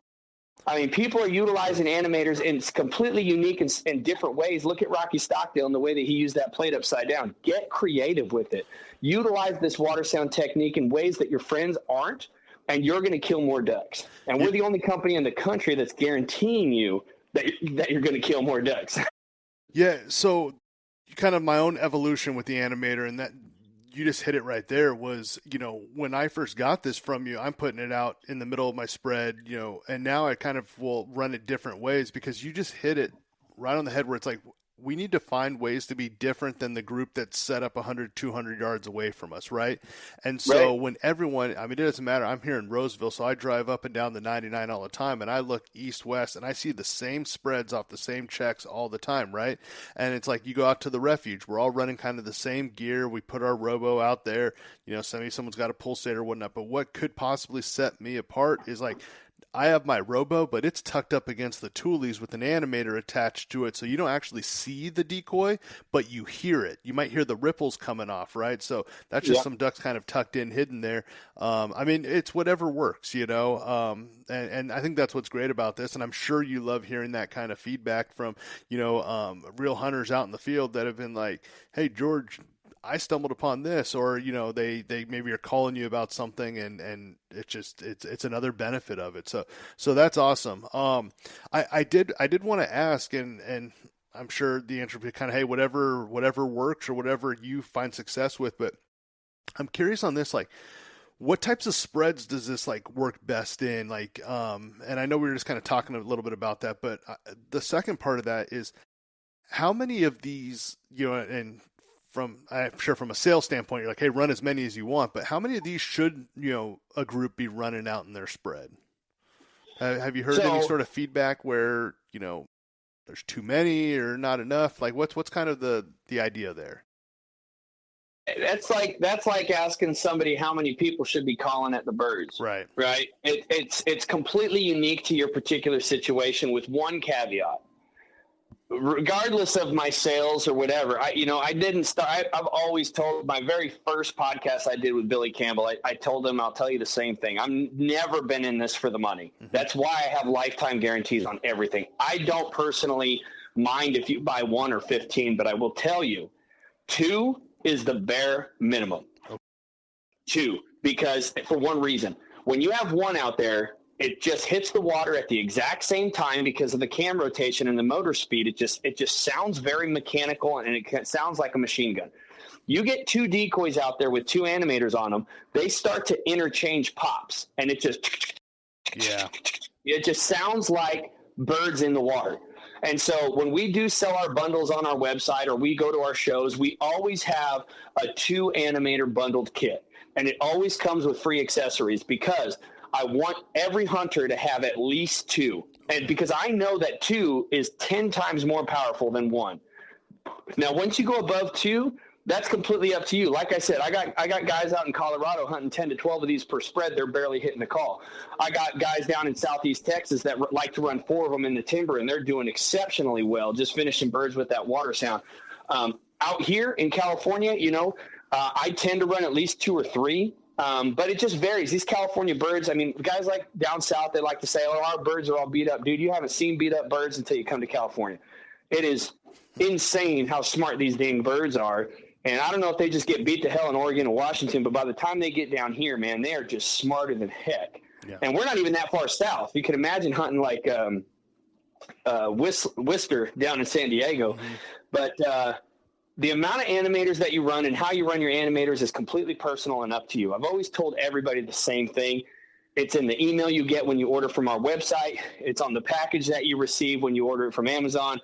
I mean, people are utilizing Animators in completely unique and different ways. Look at Rocky Stockdale and the way that he used that plate upside down. Get creative with it. Utilize this water sound technique in ways that your friends aren't, and you're going to kill more ducks. And we're the only company in the country that's guaranteeing you that you're going to kill more ducks. Yeah, so kind of my own evolution with the Animator, and that you just hit it right there, was, when I first got this from you, I'm putting it out in the middle of my spread, and now I kind of will run it different ways, because you just hit it right on the head, where it's like, we need to find ways to be different than the group that's set up 100, 200 yards away from us, right? And so when everyone, it doesn't matter. I'm here in Roseville, so I drive up and down the 99 all the time, and I look east-west, and I see the same spreads off the same checks all the time, right? And it's like, you go out to the refuge. We're all running kind of the same gear. We put our robo out there. Someone's got a pulsator or whatnot. But what could possibly set me apart is like, I have my robo, but it's tucked up against the tulies with an Animator attached to it, so you don't actually see the decoy, but you hear it. You might hear the ripples coming off, right? So that's just some ducks kind of tucked in, hidden there. It's whatever works, and I think that's what's great about this, and I'm sure you love hearing that kind of feedback from, real hunters out in the field that have been like, hey, George, I stumbled upon this, or, they maybe are calling you about something, and it's another benefit of it. So that's awesome. I did want to ask, and I'm sure the answer would be kind of, hey, whatever works or whatever you find success with, but I'm curious on this, like, what types of spreads does this like work best in? Like, and I know we were just kind of talking a little bit about that, but the second part of that is, how many of these, and I'm sure from a sales standpoint, you're like, hey, run as many as you want, but how many of these should, a group be running out in their spread? Have you heard any sort of feedback where, there's too many or not enough? Like, what's kind of the idea there? That's like asking somebody how many people should be calling at the birds. Right. It's completely unique to your particular situation, with one caveat. Regardless of my sales or whatever, I didn't start. I've always told, my very first podcast I did with Billy Campbell, I told him, I'll tell you the same thing. I've never been in this for the money. Mm-hmm. That's why I have lifetime guarantees on everything. I don't personally mind if you buy 1 or 15, but I will tell you, 2 is the bare minimum. Okay. 2, because for one reason, when you have 1 out there, it just hits the water at the exact same time because of the cam rotation and the motor speed. It just sounds very mechanical, and it sounds like a machine gun. You get 2 decoys out there with 2 Animators on them, they start to interchange pops, and it just sounds like birds in the water. And so when we do sell our bundles on our website, or we go to our shows, we always have a 2 Animator bundled kit, and it always comes with free accessories, because I want every hunter to have at least 2. And because I know that 2 is 10 times more powerful than 1. Now, once you go above 2, that's completely up to you. Like I said, I got guys out in Colorado hunting 10 to 12 of these per spread. They're barely hitting the call. I got guys down in Southeast Texas that like to run 4 of them in the timber, and they're doing exceptionally well, just finishing birds with that water sound. Out here in California, I tend to run at least 2 or 3. But it just varies. These California birds, guys like down south, they like to say, oh, our birds are all beat up. Dude, you haven't seen beat up birds until you come to California. It is insane how smart these dang birds are. And I don't know if they just get beat to hell in Oregon and Washington, but by the time they get down here, man, they are just smarter than heck. Yeah. And we're not even that far south. You can imagine hunting like Worcester down in San Diego. Mm-hmm. But the amount of Animators that you run and how you run your Animators is completely personal and up to you. I've always told everybody the same thing. It's in the email you get when you order from our website. It's on the package that you receive when you order it from Amazon.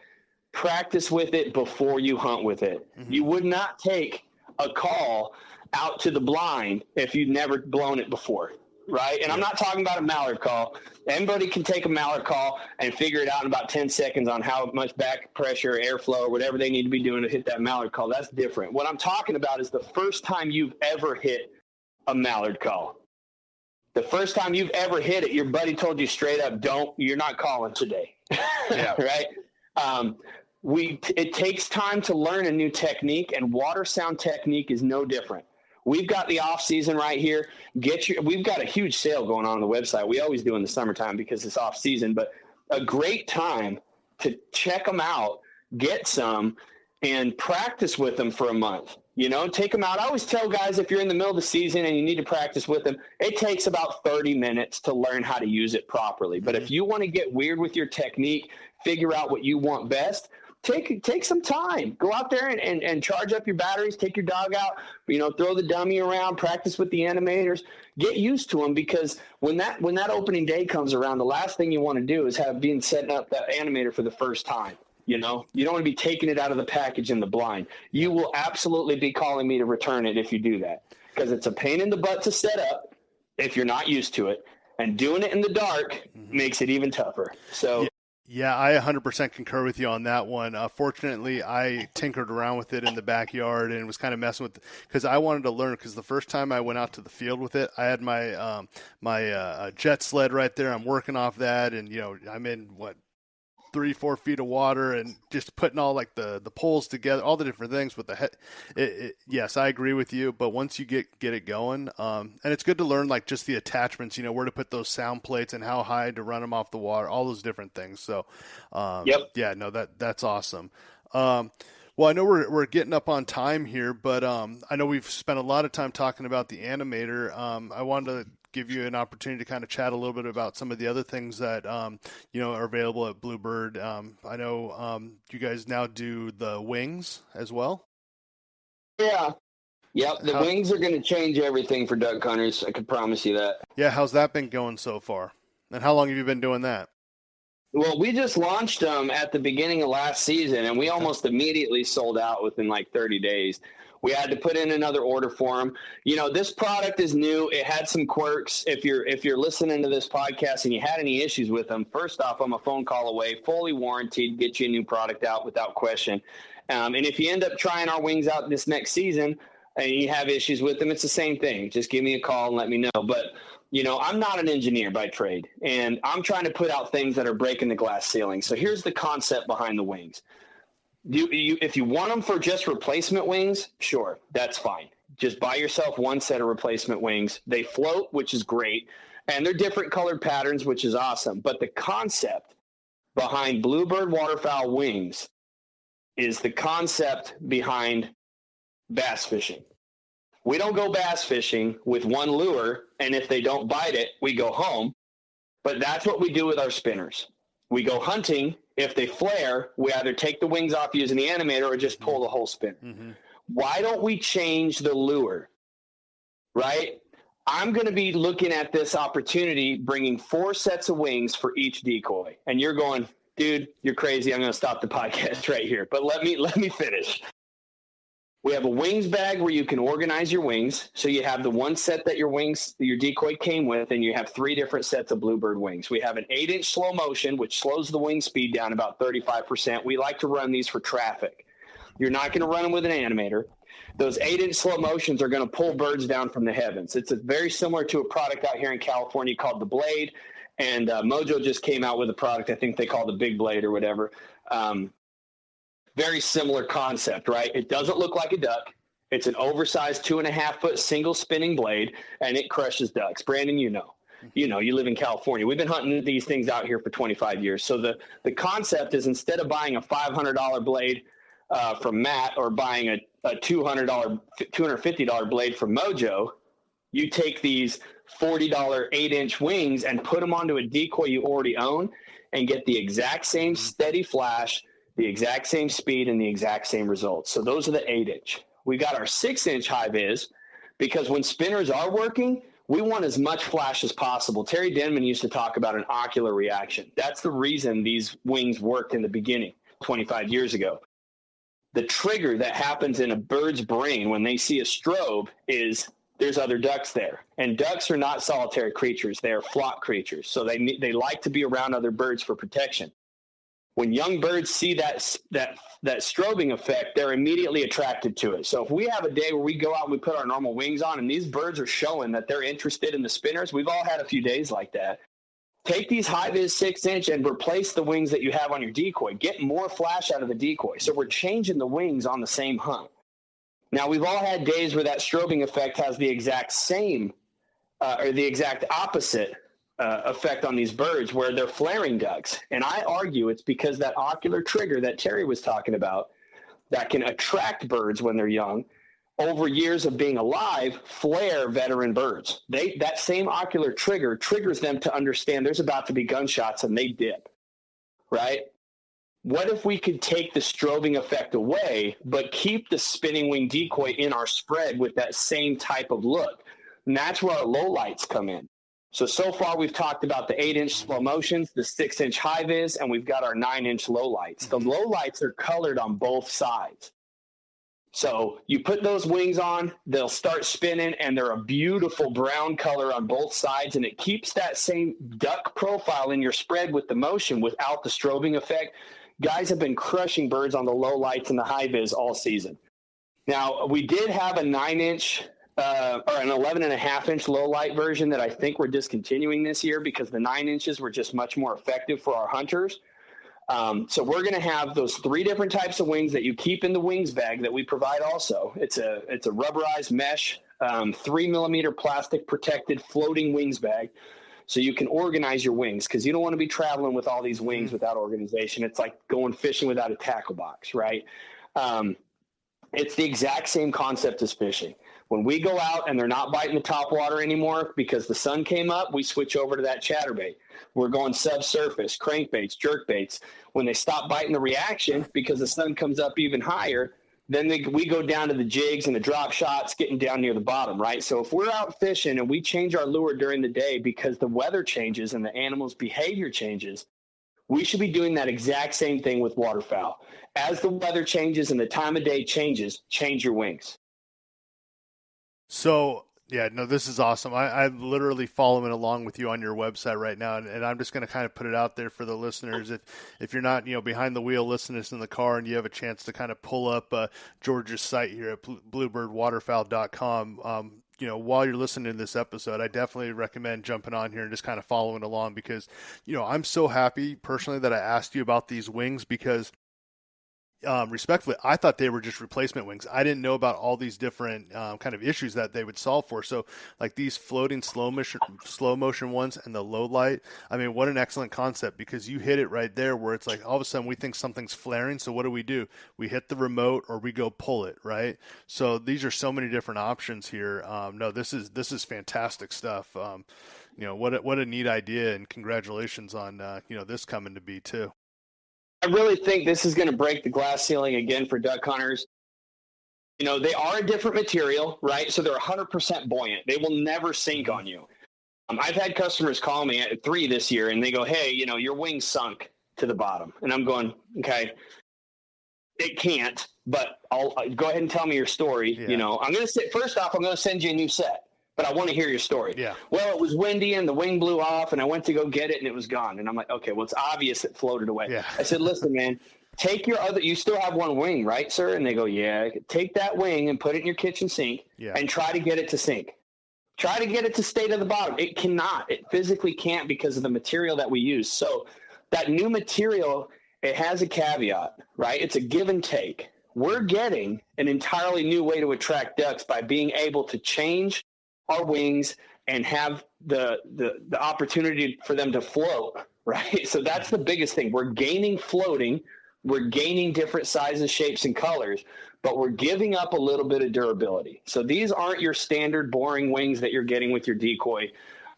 Practice with it before you hunt with it. Mm-hmm. You would not take a call out to the blind if you've never blown it before. right? And I'm not talking about a mallard call. Anybody can take a mallard call and figure it out in about 10 seconds on how much back pressure, airflow, or whatever they need to be doing to hit that mallard call. That's different. What I'm talking about is the first time you've ever hit a mallard call. The first time you've ever hit it, your buddy told you straight up, you're not calling today. Yeah. Right? It takes time to learn a new technique, and water sound technique is no different. We've got the off season right here. We've got a huge sale going on the website. We always do in the summertime because it's off season, but a great time to check them out, get some, and practice with them for a month. Take them out. I always tell guys, if you're in the middle of the season and you need to practice with them, it takes about 30 minutes to learn how to use it properly. But if you want to get weird with your technique, figure out what you want best, take some time. Go out there and charge up your batteries, take your dog out, throw the dummy around, practice with the animators, get used to them, because when that opening day comes around, the last thing you want to do is setting up that animator for the first time. You don't want to be taking it out of the package in the blind. You will absolutely be calling me to return it if you do that, because it's a pain in the butt to set up if you're not used to it, and doing it in the dark makes it even tougher. So. Yeah, I 100% concur with you on that one. Fortunately, I tinkered around with it in the backyard and was kind of messing with it because I wanted to learn. Because the first time I went out to the field with it, I had my jet sled right there. I'm working off that, and I'm in 3-4 feet of water and just putting all like the poles together, all the different things with the head. Yes, I agree with you. But once you get it going, and it's good to learn like just the attachments, where to put those sound plates and how high to run them off the water, all those different things. So, yeah, no, that's awesome. Well, I know we're getting up on time here, but I know we've spent a lot of time talking about the Animator. I wanted to give you an opportunity to kind of chat a little bit about some of the other things that are available at Bluebird. I know you guys now do the wings as well. Yeah. Yep. The wings are going to change everything for duck hunters. I can promise you that. Yeah. How's that been going so far? And how long have you been doing that? Well, we just launched them at the beginning of last season, and we almost immediately sold out within like 30 days. We had to put in another order for them. This product is new. It had some quirks. If you're listening to this podcast and you had any issues with them, first off, I'm a phone call away, fully warranted, get you a new product out without question. And if you end up trying our wings out this next season and you have issues with them, it's the same thing. Just give me a call and let me know. But I'm not an engineer by trade, and I'm trying to put out things that are breaking the glass ceiling. So here's the concept behind the wings. If you want them for just replacement wings, sure, that's fine. Just buy yourself one set of replacement wings. They float, which is great, and they're different colored patterns, which is awesome. But the concept behind Bluebird Waterfowl wings is the concept behind bass fishing. We don't go bass fishing with one lure, and if they don't bite it, we go home. But that's what we do with our spinners. We go hunting. If they flare, we either take the wings off using the Animator or just pull the whole spinner. Mm-hmm. Why don't we change the lure, right? I'm going to be looking at this opportunity, bringing 4 sets of wings for each decoy. And you're going, dude, you're crazy. I'm going to stop the podcast right here. But let me finish. We have a wings bag where you can organize your wings. So you have the one set that your decoy came with, and you have 3 different sets of Bluebird wings. We have an 8-inch slow motion, which slows the wing speed down about 35%. We like to run these for traffic. You're not going to run them with an Animator. Those 8-inch slow motions are going to pull birds down from the heavens. It's very similar to a product out here in California called the Blade. And Mojo just came out with a product, I think they call the Big Blade or whatever. Very similar concept, right? It doesn't look like a duck. It's an oversized 2.5-foot single spinning blade, and it crushes ducks. Brandon, you live in California. We've been hunting these things out here for 25 years. So the concept is, instead of buying a $500 blade from Matt or buying a $250 blade from Mojo, you take these $40 8-inch wings and put them onto a decoy you already own and get the exact same steady flash, the exact same speed, and the exact same results. So those are the 8-inch. We got our 6-inch high vis because when spinners are working, we want as much flash as possible. Terry Denman used to talk about an ocular reaction. That's the reason these wings worked in the beginning 25 years ago. The trigger that happens in a bird's brain when they see a strobe is there's other ducks there. And ducks are not solitary creatures. They are flock creatures. So they like to be around other birds for protection. When young birds see that strobing effect, they're immediately attracted to it. So if we have a day where we go out and we put our normal wings on and these birds are showing that they're interested in the spinners, we've all had a few days like that. Take these high-vis 6-inch and replace the wings that you have on your decoy. Get more flash out of the decoy. So we're changing the wings on the same hunt. Now, we've all had days where that strobing effect has the exact same or the exact opposite effect on these birds where they're flaring ducks. And I argue it's because that ocular trigger that Terry was talking about that can attract birds when they're young, over years of being alive, flare veteran birds. That same ocular trigger triggers them to understand there's about to be gunshots and they dip, right? What if we could take the strobing effect away, but keep the spinning wing decoy in our spread with that same type of look? And that's where our low lights come in. So far we've talked about the 8-inch slow motions, the 6-inch high vis, and we've got our 9-inch low lights. The low lights are colored on both sides. So you put those wings on, they'll start spinning, and they're a beautiful brown color on both sides, and it keeps that same duck profile in your spread with the motion without the strobing effect. Guys have been crushing birds on the low lights and the high vis all season. Now, we did have a 9-inch or an 11.5-inch low light version that I think we're discontinuing this year because the 9 inches were just much more effective for our hunters. So we're going to have those 3 different types of wings that you keep in the wings bag that we provide also. It's a rubberized mesh, 3mm plastic protected floating wings bag. So you can organize your wings because you don't want to be traveling with all these wings without organization. It's like going fishing without a tackle box, right? It's the exact same concept as fishing. When we go out and they're not biting the top water anymore because the sun came up, we switch over to that chatterbait. We're going subsurface, crankbaits, jerkbaits. When they stop biting the reaction because the sun comes up even higher, then we go down to the jigs and the drop shots, getting down near the bottom, right? So if we're out fishing and we change our lure during the day because the weather changes and the animal's behavior changes, we should be doing that exact same thing with waterfowl. As the weather changes and the time of day changes, change your wings. So, yeah, no, this is awesome. I'm literally following along with you on your website right now, and I'm just going to kind of put it out there for the listeners. If you're not, behind the wheel listening to this in the car and you have a chance to kind of pull up George's site here at bluebirdwaterfowl.com, while you're listening to this episode, I definitely recommend jumping on here and just kind of following along because, I'm so happy personally that I asked you about these wings because respectfully, I thought they were just replacement wings. I didn't know about all these different kind of issues that they would solve for. So like these floating slow motion ones and the low light, I mean, what an excellent concept because you hit it right there where it's like all of a sudden we think something's flaring. So what do? We hit the remote or we go pull it, right? So these are so many different options here. No, this is fantastic stuff. What a neat idea, and congratulations on this coming to be too. I really think this is going to break the glass ceiling again for duck hunters. They are a different material, right? So they're 100% buoyant. They will never sink on you. I've had customers call me at 3 this year and they go, hey, your wings sunk to the bottom. And I'm going, okay, it can't, but I'll go ahead and tell me your story. Yeah. I'm going to say, first off, I'm going to send you a new set. But I want to hear your story. Yeah. Well, it was windy and the wing blew off and I went to go get it and it was gone. And I'm like, okay, well, it's obvious it floated away. Yeah. I said, listen, man, take you still have one wing, right, sir? And they go, yeah. Take that wing and put it in your kitchen sink and try to get it to sink. Try to get it to stay to the bottom. It cannot. It physically can't because of the material that we use. So that new material, it has a caveat, right? It's a give and take. We're getting an entirely new way to attract ducks by being able to change our wings and have the opportunity for them to float, right? So that's the biggest thing. We're gaining floating, we're gaining different sizes, shapes, and colors, but we're giving up a little bit of durability. So these aren't your standard boring wings that you're getting with your decoy.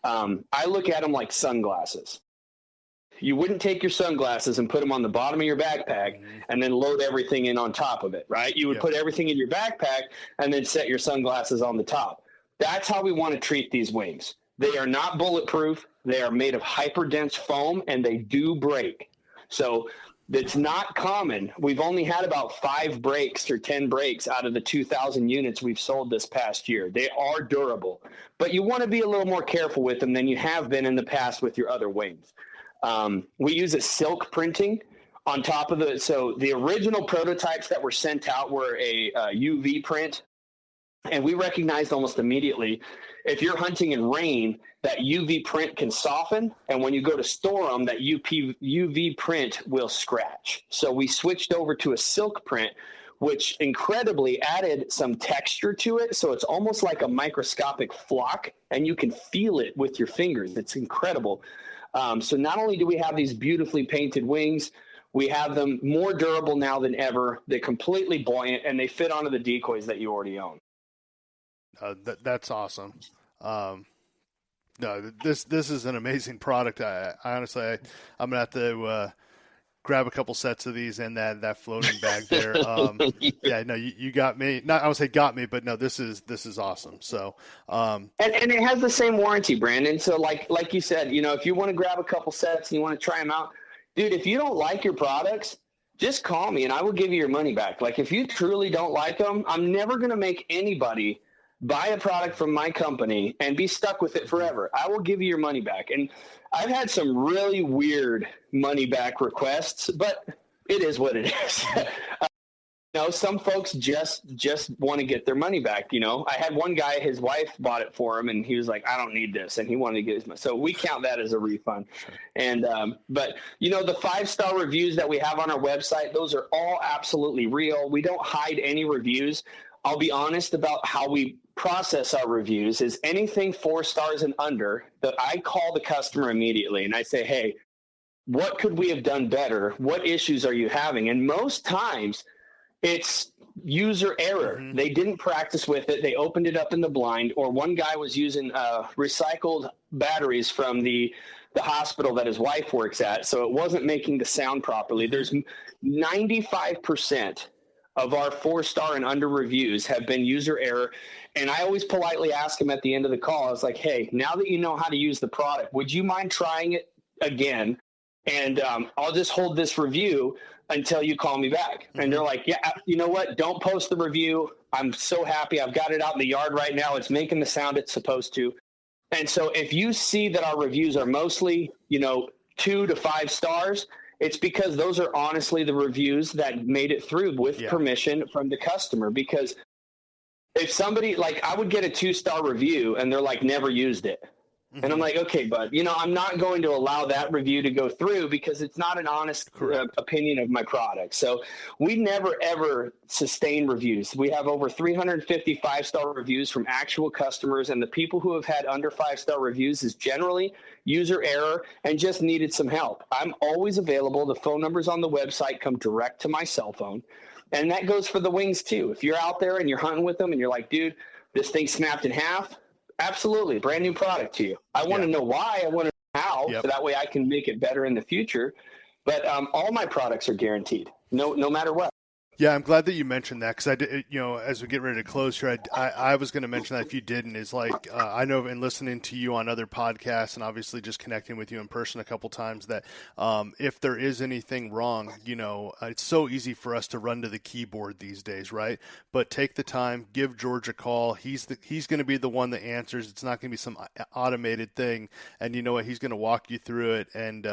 I look at them like sunglasses. You wouldn't take your sunglasses and put them on the bottom of your backpack and then load everything in on top of it, right? You would put everything in your backpack and then set your sunglasses on the top. That's how we want to treat these wings. They are not bulletproof. They are made of hyperdense foam, and they do break. So that's not common. We've only had about 5 breaks or 10 breaks out of the 2,000 units we've sold this past year. They are durable, but you want to be a little more careful with them than you have been in the past with your other wings. We use a silk printing on top of it. So the original prototypes that were sent out were a UV print. And we recognized almost immediately, if you're hunting in rain, that UV print can soften. And when you go to store them, that UV print will scratch. So we switched over to a silk print, which incredibly added some texture to it. So it's almost like a microscopic flock, and you can feel it with your fingers. It's incredible. So not only do we have these beautifully painted wings, we have them more durable now than ever. They're completely buoyant, and they fit onto the decoys that you already own. That's awesome. No, this is an amazing product. I honestly, I'm gonna have to grab a couple sets of these and that floating bag there. Yeah, no, you got me. Not I would say got me, but no, this is awesome. So, and it has the same warranty, Brandon. So like you said, if you want to grab a couple sets and you want to try them out, dude, if you don't like your products, just call me and I will give you your money back. Like if you truly don't like them, I'm never gonna make anybody buy a product from my company and be stuck with it forever. I will give you your money back. And I've had some really weird money back requests, but it is what it is. Some folks just want to get their money back. I had one guy, his wife bought it for him and he was like, I don't need this. And he wanted to get his money. So we count that as a refund. And, but the 5-star reviews that we have on our website, those are all absolutely real. We don't hide any reviews. I'll be honest about how we process our reviews is anything 4 stars and under that I call the customer immediately and I say, hey, what could we have done better? What issues are you having? And most times it's user error. Mm-hmm. They didn't practice with it. They opened it up in the blind, or one guy was using recycled batteries from the hospital that his wife works at. So it wasn't making the sound properly. There's 95% of our 4-star and under reviews have been user error. And I always politely ask them at the end of the call, I was like, hey, now that you know how to use the product, would you mind trying it again? And I'll just hold this review until you call me back. Mm-hmm. And they're like, yeah, you know what? Don't post the review. I'm so happy. I've got it out in the yard right now. It's making the sound it's supposed to. And so if you see that our reviews are mostly, 2 to 5 stars, it's because those are honestly the reviews that made it through with permission from the customer. Because if somebody, like, I would get a 2-star review and they're like, never used it. Mm-hmm. And I'm like, okay, bud, I'm not going to allow that review to go through because it's not an honest opinion of my product. So we never, ever sustain reviews. We have over 350 5-star reviews from actual customers, and the people who have had under 5-star reviews is generally user error and just needed some help. I'm always available. The phone numbers on the website come direct to my cell phone. And that goes for the wings too. If you're out there and you're hunting with them and you're like, dude, this thing snapped in half, absolutely, brand new product to you. I want to know why. I want to know how, so that way I can make it better in the future. But all my products are guaranteed, no matter what. Yeah, I'm glad that you mentioned that because I did, as we get ready to close here, I was going to mention that if you didn't, is like I know in listening to you on other podcasts and obviously just connecting with you in person a couple times that if there is anything wrong, it's so easy for us to run to the keyboard these days, right? But take the time, give George a call. He's going to be the one that answers. It's not going to be some automated thing, and you know what? He's going to walk you through it, and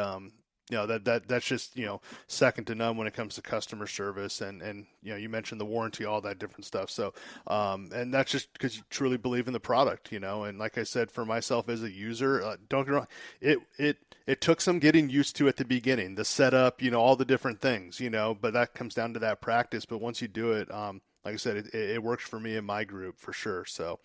that's just, second to none when it comes to customer service. And you mentioned the warranty, all that different stuff. So, and that's just because you truly believe in the product, and like I said, for myself as a user, don't get me wrong, it took some getting used to at the beginning, the setup, all the different things, but that comes down to that practice. But once you do it, like I said, it works for me and my group for sure. So,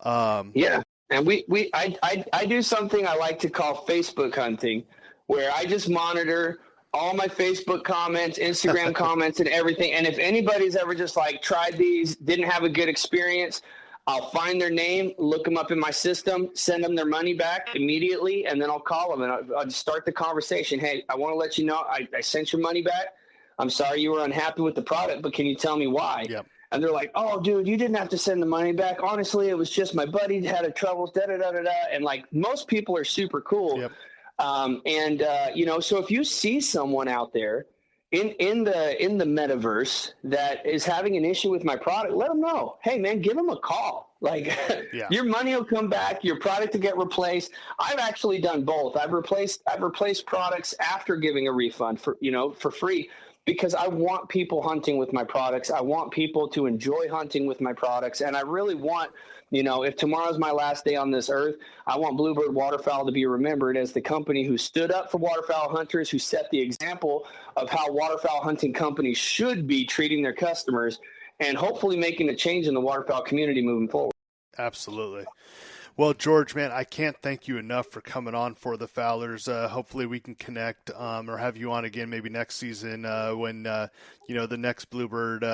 yeah. And I do something I like to call Facebook hunting, where I just monitor all my Facebook comments, Instagram comments, and everything. And if anybody's ever just like tried these, didn't have a good experience, I'll find their name, look them up in my system, send them their money back immediately, and then I'll call them and I'll just start the conversation. Hey, I want to let you know I sent your money back. I'm sorry you were unhappy with the product, but can you tell me why? Yep. And they're like, oh, dude, you didn't have to send the money back. Honestly, it was just my buddy had a trouble, da-da-da-da-da. And like most people are super cool. Yep. So if you see someone out there in the metaverse that is having an issue with my product, let them know. Hey man, give them a call. Like Yeah. your money will come back, your product will get replaced. I've actually done both. I've replaced products after giving a refund for free, because I want people hunting with my products. I want people to enjoy hunting with my products. And I really want, if tomorrow's my last day on this earth, I want Bluebird Waterfowl to be remembered as the company who stood up for waterfowl hunters, who set the example of how waterfowl hunting companies should be treating their customers, and hopefully making a change in the waterfowl community moving forward. Absolutely. Well, George, man, I can't thank you enough for coming on For the Fowlers. Hopefully we can connect or have you on again maybe next season when, the next Bluebird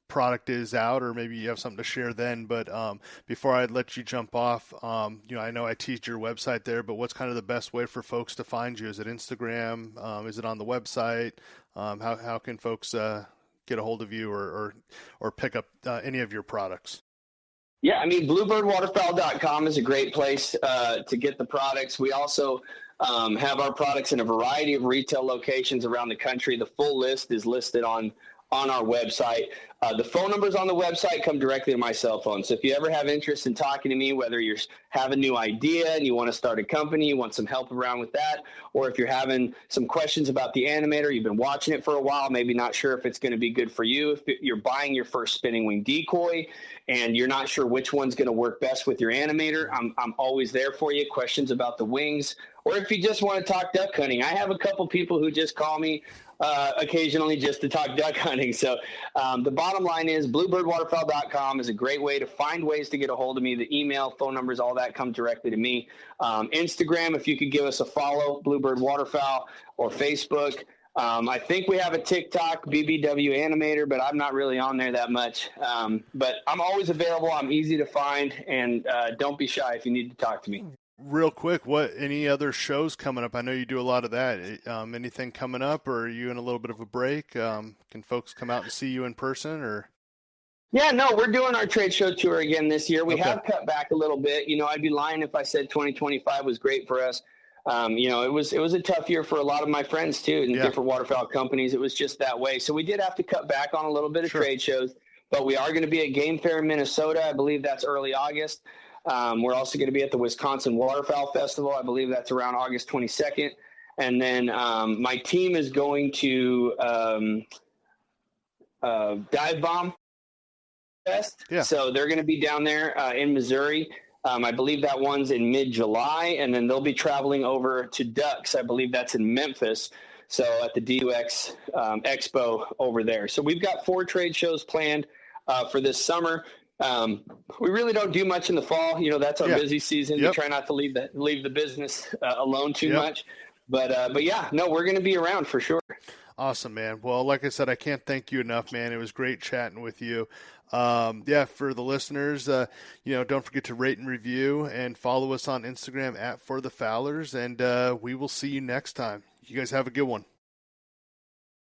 product is out, or maybe you have something to share then. But before I let you jump off, I know I teased your website there, but what's kind of the best way for folks to find you? Is it Instagram? Is it on the website? How can folks get a hold of you or pick up any of your products? Yeah, I mean, bluebirdwaterfowl.com is a great place to get the products. We also have our products in a variety of retail locations around the country. The full list is listed on our website. The phone numbers on the website come directly to my cell phone. So if you ever have interest in talking to me, whether you have a new idea and you want to start a company, you want some help around with that, or if you're having some questions about the Animator, you've been watching it for a while, maybe not sure if it's going to be good for you, if you're buying your first spinning wing decoy and you're not sure which one's going to work best with your Animator, I'm always there for you. Questions about the wings, or if you just want to talk duck hunting. I have a couple people who just call me occasionally just to talk duck hunting. So the bottom line is bluebirdwaterfowl.com is a great way to find ways to get a hold of me. The email, phone numbers, all that come directly to me. Instagram, if you could give us a follow, Bluebird Waterfowl, or Facebook. I think we have a TikTok, BBW Animator, but I'm not really on there that much. But I'm always available. I'm easy to find, and don't be shy if you need to talk to me. Real quick, any other shows coming up? I know you do a lot of that. Anything coming up, or are you in a little bit of a break? Can folks come out and see you in person, or? Yeah, no, we're doing our trade show tour again this year. We Okay. have cut back a little bit. I'd be lying if I said 2025 was great for us. It was a tough year for a lot of my friends too, in different waterfowl companies. It was just that way. So we did have to cut back on a little bit of trade shows, but we are going to be at Game Fair in Minnesota. I believe that's early August. We're also going to be at the Wisconsin Waterfowl Festival. I believe that's around August 22nd. And then my team is going to Dive Bomb Fest. Yeah. So they're going to be down there in Missouri. I believe that one's in mid-July, and then they'll be traveling over to Ducks. I believe that's in Memphis. So at the DUX Expo over there. So we've got 4 trade shows planned for this summer. We really don't do much in the fall. That's our busy season. We try not to leave the business alone too much. But yeah, no, we're going to be around for sure. Awesome, man. Well, like I said, I can't thank you enough, man. It was great chatting with you. For the listeners, don't forget to rate and review and follow us on Instagram @ForTheFowlers, and we will see you next time. You guys have a good one.